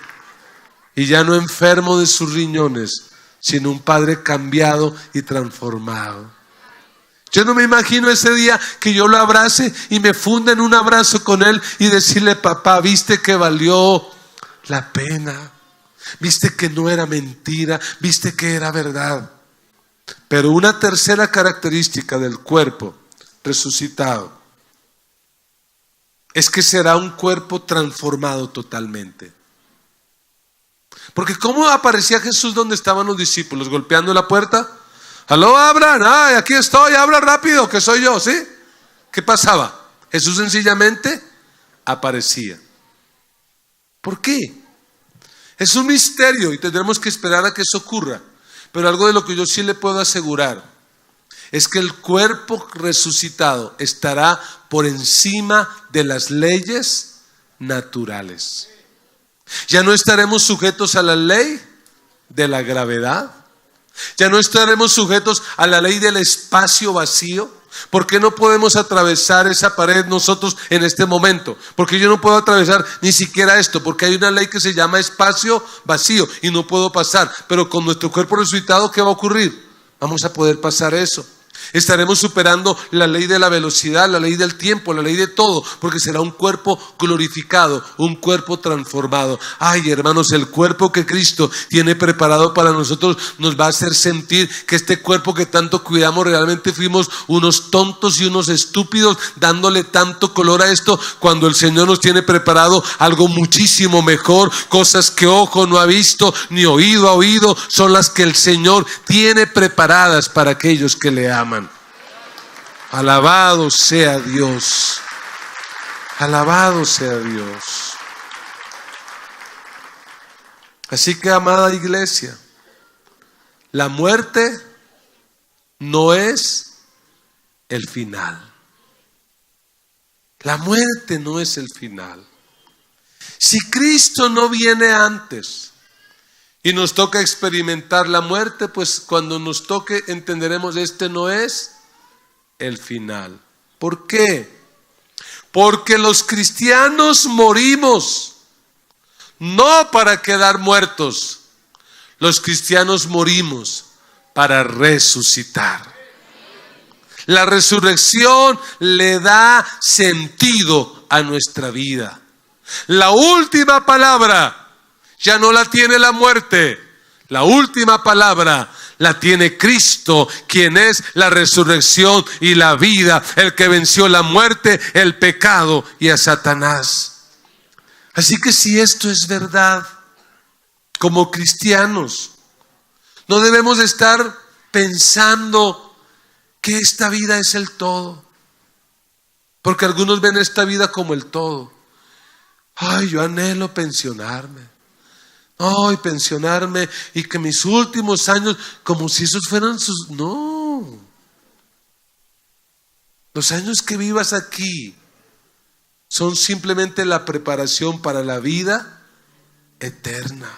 y ya no enfermo de sus riñones, sino un padre cambiado y transformado. Yo no me imagino ese día que yo lo abrace y me funda en un abrazo con él y decirle, papá, viste que valió la pena, viste que no era mentira, viste que era verdad. Pero una tercera característica del cuerpo resucitado es que será un cuerpo transformado totalmente. Porque ¿cómo aparecía Jesús donde estaban los discípulos? ¿Golpeando la puerta? Aló, abran, ay, aquí estoy, abra rápido, que soy yo, ¿sí? ¿Qué pasaba? Jesús sencillamente aparecía. ¿Por qué? Es un misterio y tendremos que esperar a que eso ocurra. Pero algo de lo que yo sí le puedo asegurar es que el cuerpo resucitado estará por encima de las leyes naturales. Ya no estaremos sujetos a la ley de la gravedad. Ya no estaremos sujetos a la ley del espacio vacío. ¿Por qué no podemos atravesar esa pared nosotros en este momento? Porque yo no puedo atravesar ni siquiera esto, porque hay una ley que se llama espacio vacío y no puedo pasar. Pero con nuestro cuerpo resucitado, ¿qué va a ocurrir? Vamos a poder pasar eso. Estaremos superando la ley de la velocidad, la ley del tiempo, la ley de todo, porque será un cuerpo glorificado, un cuerpo transformado. Ay, hermanos, el cuerpo que Cristo tiene preparado para nosotros nos va a hacer sentir que este cuerpo que tanto cuidamos realmente fuimos unos tontos y unos estúpidos dándole tanto color a esto, cuando el Señor nos tiene preparado algo muchísimo mejor. Cosas que ojo no ha visto ni oído ha oído son las que el Señor tiene preparadas para aquellos que le aman. Alabado sea Dios. Alabado sea Dios. Así que, amada iglesia, la muerte no es el final. La muerte no es el final. Si Cristo no viene antes y nos toca experimentar la muerte, pues cuando nos toque entenderemos este no es el final. ¿Por qué? Porque los cristianos morimos no para quedar muertos. Los cristianos morimos para resucitar. La resurrección le da sentido a nuestra vida. La última palabra ya no la tiene la muerte. La última palabra la tiene Cristo, quien es la resurrección y la vida, el que venció la muerte, el pecado y a Satanás. Así que si esto es verdad, como cristianos, no debemos estar pensando que esta vida es el todo. Porque algunos ven esta vida como el todo. Ay, yo anhelo pensionarme. Ay, pensionarme y que mis últimos años, como si esos fueran sus... No. Los años que vivas aquí son simplemente la preparación para la vida eterna.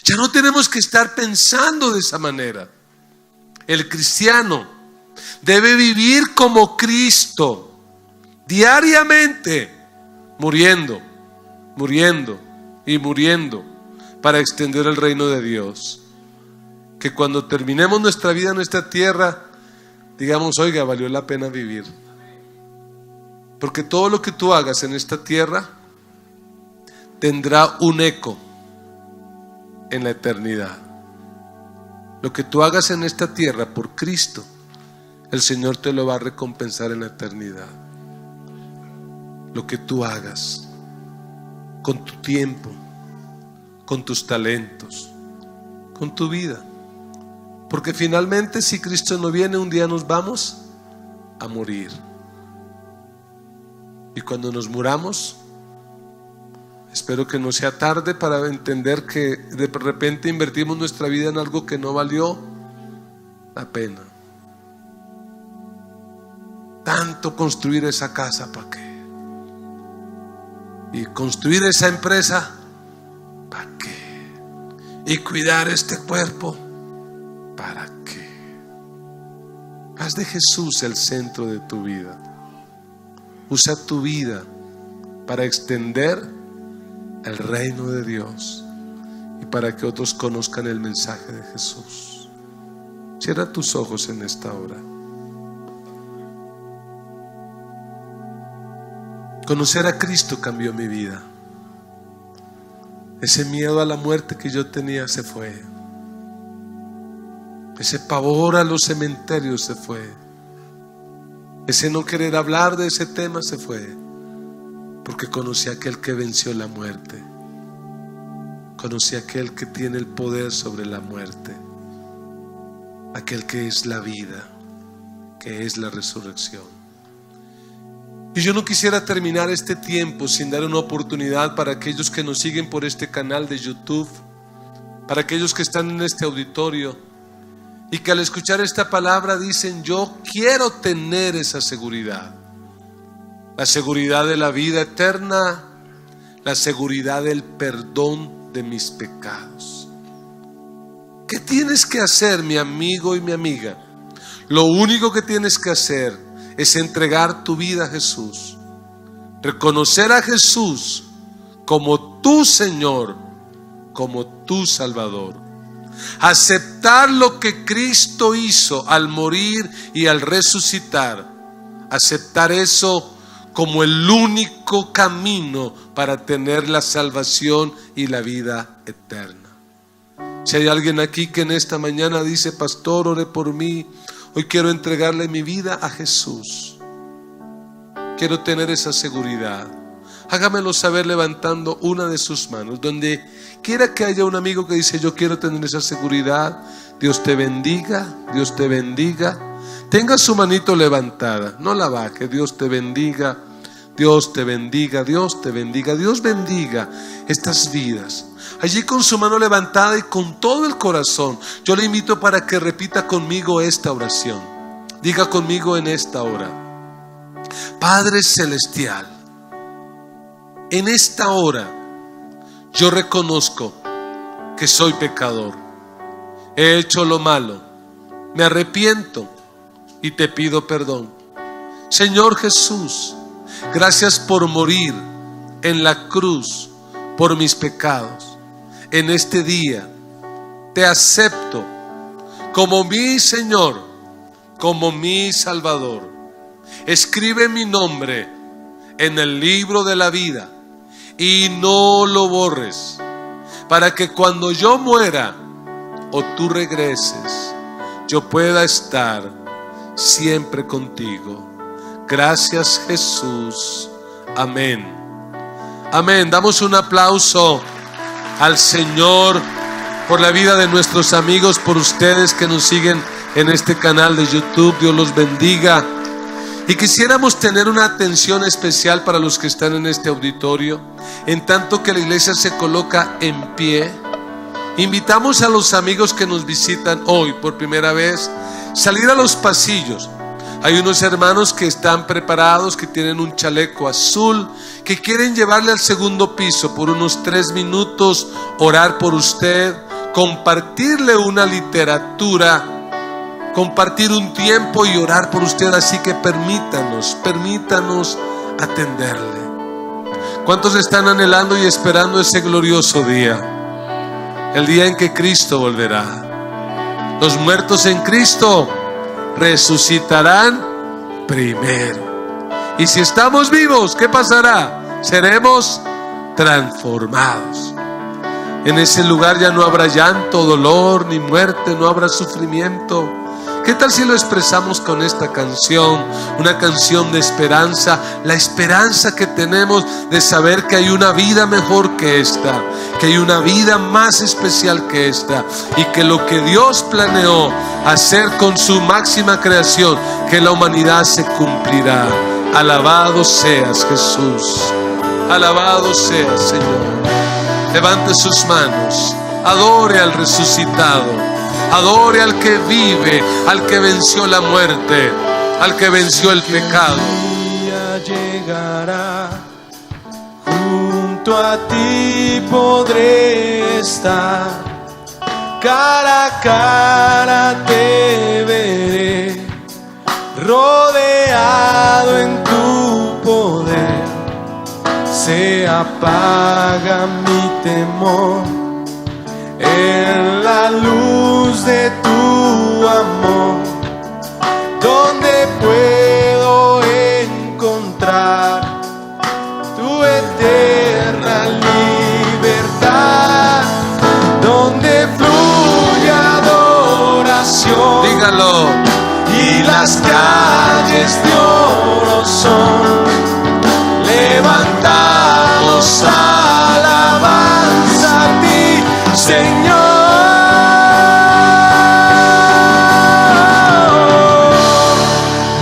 Ya no tenemos que estar pensando de esa manera. El cristiano debe vivir como Cristo, diariamente, muriendo, muriendo y muriendo para extender el reino de Dios. Que cuando terminemos nuestra vida en esta tierra, digamos, oiga, valió la pena vivir. Porque todo lo que tú hagas en esta tierra tendrá un eco en la eternidad. Lo que tú hagas en esta tierra por Cristo, el Señor te lo va a recompensar en la eternidad. Lo que tú hagas con tu tiempo, con tus talentos, con tu vida. Porque finalmente, si Cristo no viene, un día nos vamos a morir. Y cuando nos muramos, espero que no sea tarde para entender que de repente invertimos nuestra vida en algo que no valió la pena. Tanto construir esa casa, ¿para qué? Y construir esa empresa, ¿para qué? Y cuidar este cuerpo, ¿para qué? Haz de Jesús el centro de tu vida. Usa tu vida para extender el reino de Dios y para que otros conozcan el mensaje de Jesús. Cierra tus ojos en esta hora. Conocer a Cristo cambió mi vida. Ese miedo a la muerte que yo tenía se fue. Ese pavor a los cementerios se fue. Ese no querer hablar de ese tema se fue. Porque conocí a aquel que venció la muerte. Conocí a aquel que tiene el poder sobre la muerte. Aquel que es la vida, que es la resurrección. Y yo no quisiera terminar este tiempo sin dar una oportunidad para aquellos que nos siguen por este canal de YouTube, para aquellos que están en este auditorio y que al escuchar esta palabra dicen: yo quiero tener esa seguridad. La seguridad de la vida eterna, la seguridad del perdón de mis pecados. ¿Qué tienes que hacer, mi amigo y mi amiga? Lo único que tienes que hacer es entregar tu vida a Jesús, reconocer a Jesús como tu Señor, como tu Salvador, aceptar lo que Cristo hizo al morir y al resucitar, aceptar eso como el único camino para tener la salvación y la vida eterna. Si hay alguien aquí que en esta mañana dice: pastor, ore por mí, hoy quiero entregarle mi vida a Jesús, quiero tener esa seguridad, hágamelo saber levantando una de sus manos. Donde quiera que haya un amigo que dice: yo quiero tener esa seguridad, Dios te bendiga, Dios te bendiga. Tenga su manito levantada, no la baje. Dios te bendiga, Dios te bendiga, Dios te bendiga. Dios bendiga estas vidas. Allí con su mano levantada y con todo el corazón, yo le invito para que repita conmigo esta oración. Diga conmigo en esta hora: Padre Celestial, en esta hora yo reconozco que soy pecador. He hecho lo malo, me arrepiento y te pido perdón. Señor Jesús, gracias por morir en la cruz por mis pecados. En este día te acepto como mi Señor, como mi Salvador. Escribe mi nombre en el libro de la vida y no lo borres, para que cuando yo muera o tú regreses, yo pueda estar siempre contigo. Gracias, Jesús. Amén. Amén. Damos un aplauso al Señor por la vida de nuestros amigos, por ustedes que nos siguen en este canal de YouTube. Dios los bendiga. Y quisiéramos tener una atención especial para los que están en este auditorio. En tanto que la iglesia se coloca en pie, invitamos a los amigos que nos visitan hoy por primera vez salir a los pasillos. Hay unos hermanos que están preparados, que tienen un chaleco azul, que quieren llevarle al segundo piso por unos 3 minutos, orar por usted, compartirle una literatura, compartir un tiempo y orar por usted. Así que permítanos atenderle. ¿Cuántos están anhelando y esperando ese glorioso día? El día en que Cristo volverá. Los muertos en Cristo resucitarán primero. Y si estamos vivos, ¿qué pasará? Seremos transformados. En ese lugar ya no habrá llanto, dolor, ni muerte, no habrá sufrimiento. ¿Qué tal si lo expresamos con esta canción? Una canción de esperanza, la esperanza que tenemos de saber que hay una vida mejor que esta, que hay una vida más especial que esta, y que lo que Dios planeó hacer con su máxima creación, que la humanidad se cumplirá. Alabado seas, Jesús. Alabado seas, Señor. Levante sus manos, adore al resucitado. Adore al que vive, al que venció la muerte, al que venció el pecado. El día llegará, junto a ti podré estar, cara a cara te veré, rodeado en tu poder. Se apaga mi temor en la luz de tu amor, donde puedo encontrar tu eterna libertad, donde fluye adoración. Dígalo. Y las calles de oro son, levantamos alabanza a ti, Señor.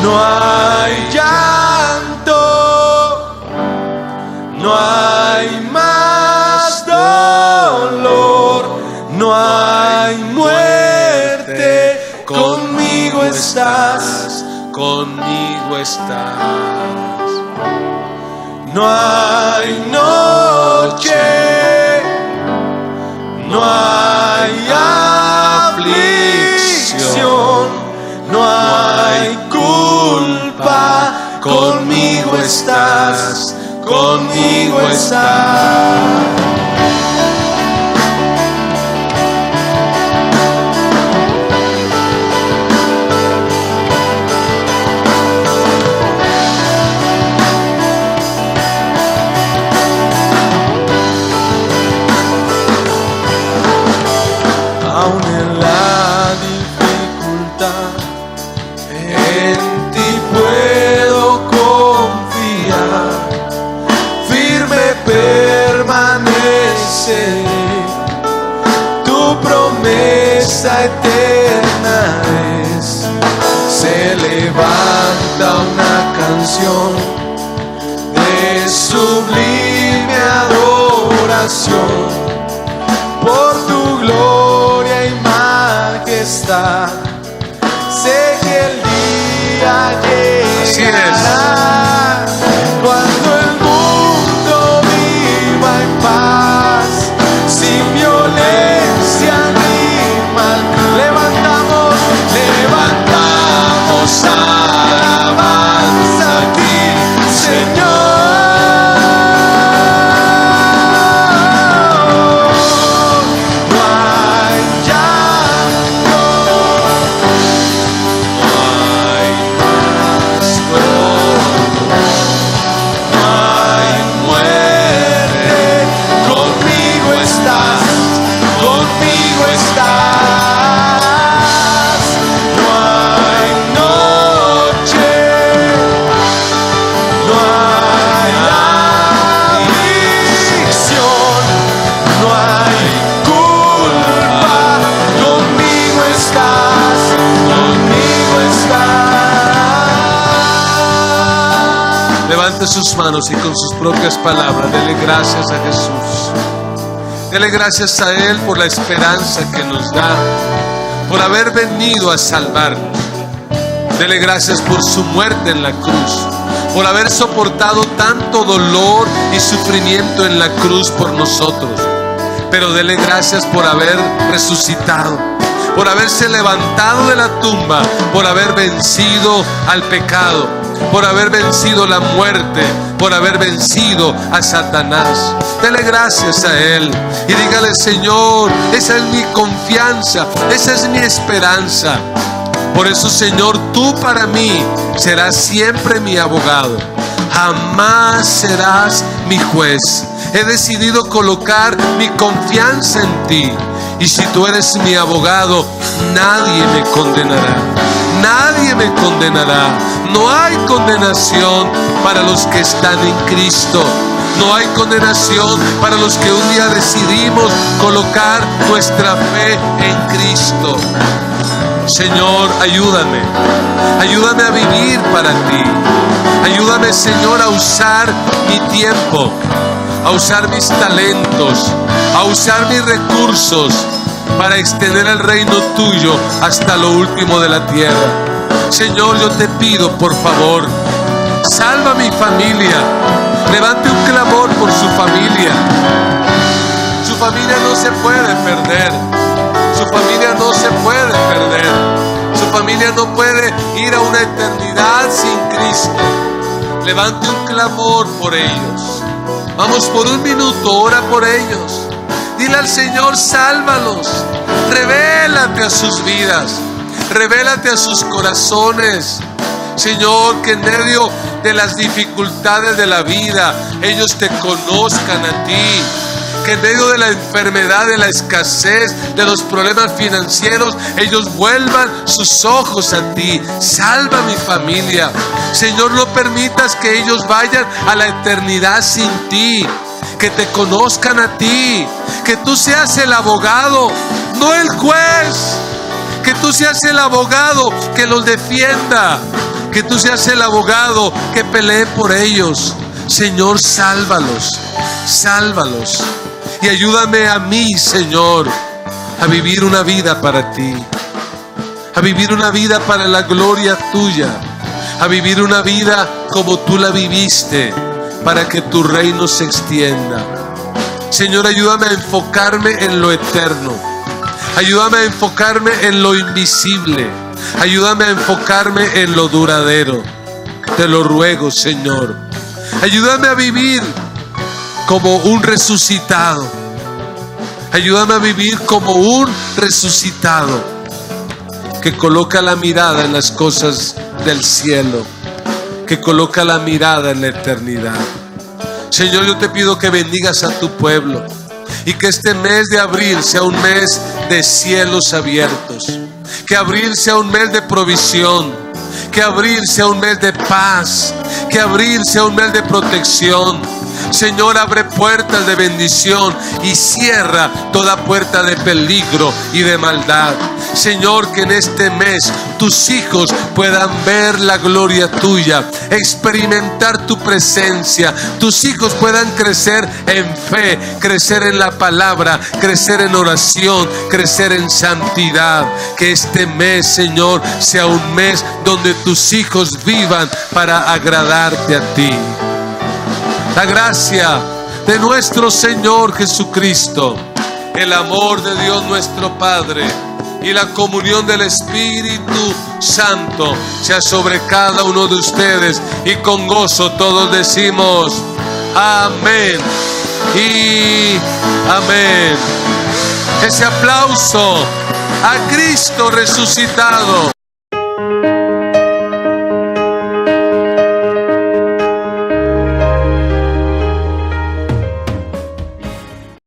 No hay llanto, no hay más dolor, no hay muerte. Conmigo estás, conmigo estás. No hay noche, no hay aflicción, no hay culpa. Conmigo estás, conmigo estás. Aún en la dificultad, en ti puedo confiar. Firme permaneceré, tu promesa eterna es. Se levanta una canción de sublime adoración por tu gloria y majestad. Sé que el día llegará cuando el mundo viva en paz, sin violencia ni mal. Levantamos alabanza a ti, Señor. No hay llanto, no Levante sus manos y con sus propias palabras dele gracias a Jesús. Dele gracias a Él por la esperanza que nos da, por haber venido a salvarnos. Dele gracias por su muerte en la cruz, por haber soportado tanto dolor y sufrimiento en la cruz por nosotros. Pero dele gracias por haber resucitado, por haberse levantado de la tumba, por haber vencido al pecado, por haber vencido la muerte, por haber vencido a Satanás. Dele gracias a Él y dígale: Señor, esa es mi confianza, esa es mi esperanza. Por eso, Señor, tú para mí serás siempre mi abogado, jamás serás mi juez. He decidido colocar mi confianza en ti, y si tú eres mi abogado, nadie me condenará. Nadie me condenará. No hay condenación para los que están en Cristo. No hay condenación para los que un día decidimos colocar nuestra fe en Cristo. Señor, ayúdame. Ayúdame a vivir para ti. Ayúdame, Señor, a usar mi tiempo, a usar mis talentos, a usar mis recursos para extender el reino tuyo hasta lo último de la tierra. Señor, yo te pido, por favor, salva a mi familia. Levante un clamor por su familia. Su familia no se puede perder. Su familia no se puede perder. Su familia no puede ir a una eternidad sin Cristo. Levante un clamor por ellos. Vamos, por un minuto, ora por ellos. Dile al Señor: sálvalos. Revélate a sus vidas. Revélate a sus corazones. Señor, que en medio de las dificultades de la vida ellos te conozcan a ti. Que en medio de la enfermedad, de la escasez, de los problemas financieros, ellos vuelvan sus ojos a ti. Salva a mi familia. Señor, no permitas que ellos vayan a la eternidad sin ti. Que te conozcan a ti. Que tú seas el abogado, no el juez. Que tú seas el abogado que los defienda. Que tú seas el abogado que pelee por ellos. Señor, sálvalos. Sálvalos. Y ayúdame a mí, Señor, a vivir una vida para ti. A vivir una vida para la gloria tuya. A vivir una vida como tú la viviste, para que tu reino se extienda. Señor, ayúdame a enfocarme en lo eterno. Ayúdame a enfocarme en lo invisible. Ayúdame a enfocarme en lo duradero. Te lo ruego, Señor. Ayúdame a vivir como un resucitado. Ayúdame a vivir como un resucitado que coloca la mirada en las cosas del cielo, que coloca la mirada en la eternidad. Señor, yo te pido que bendigas a tu pueblo y que este mes de abril sea un mes de cielos abiertos, que abril sea un mes de provisión, que abril sea un mes de paz, que abril sea un mes de protección. Señor, abre puertas de bendición y cierra toda puerta de peligro y de maldad. Señor, que en este mes tus hijos puedan ver la gloria tuya, experimentar tu presencia. Tus hijos puedan crecer en fe, crecer en la palabra, crecer en oración, crecer en santidad. Que este mes, Señor, sea un mes donde tus hijos vivan para agradarte a ti. La gracia de nuestro Señor Jesucristo, el amor de Dios nuestro Padre y la comunión del Espíritu Santo sea sobre cada uno de ustedes. Y con gozo todos decimos amén y amén. Ese aplauso a Cristo resucitado.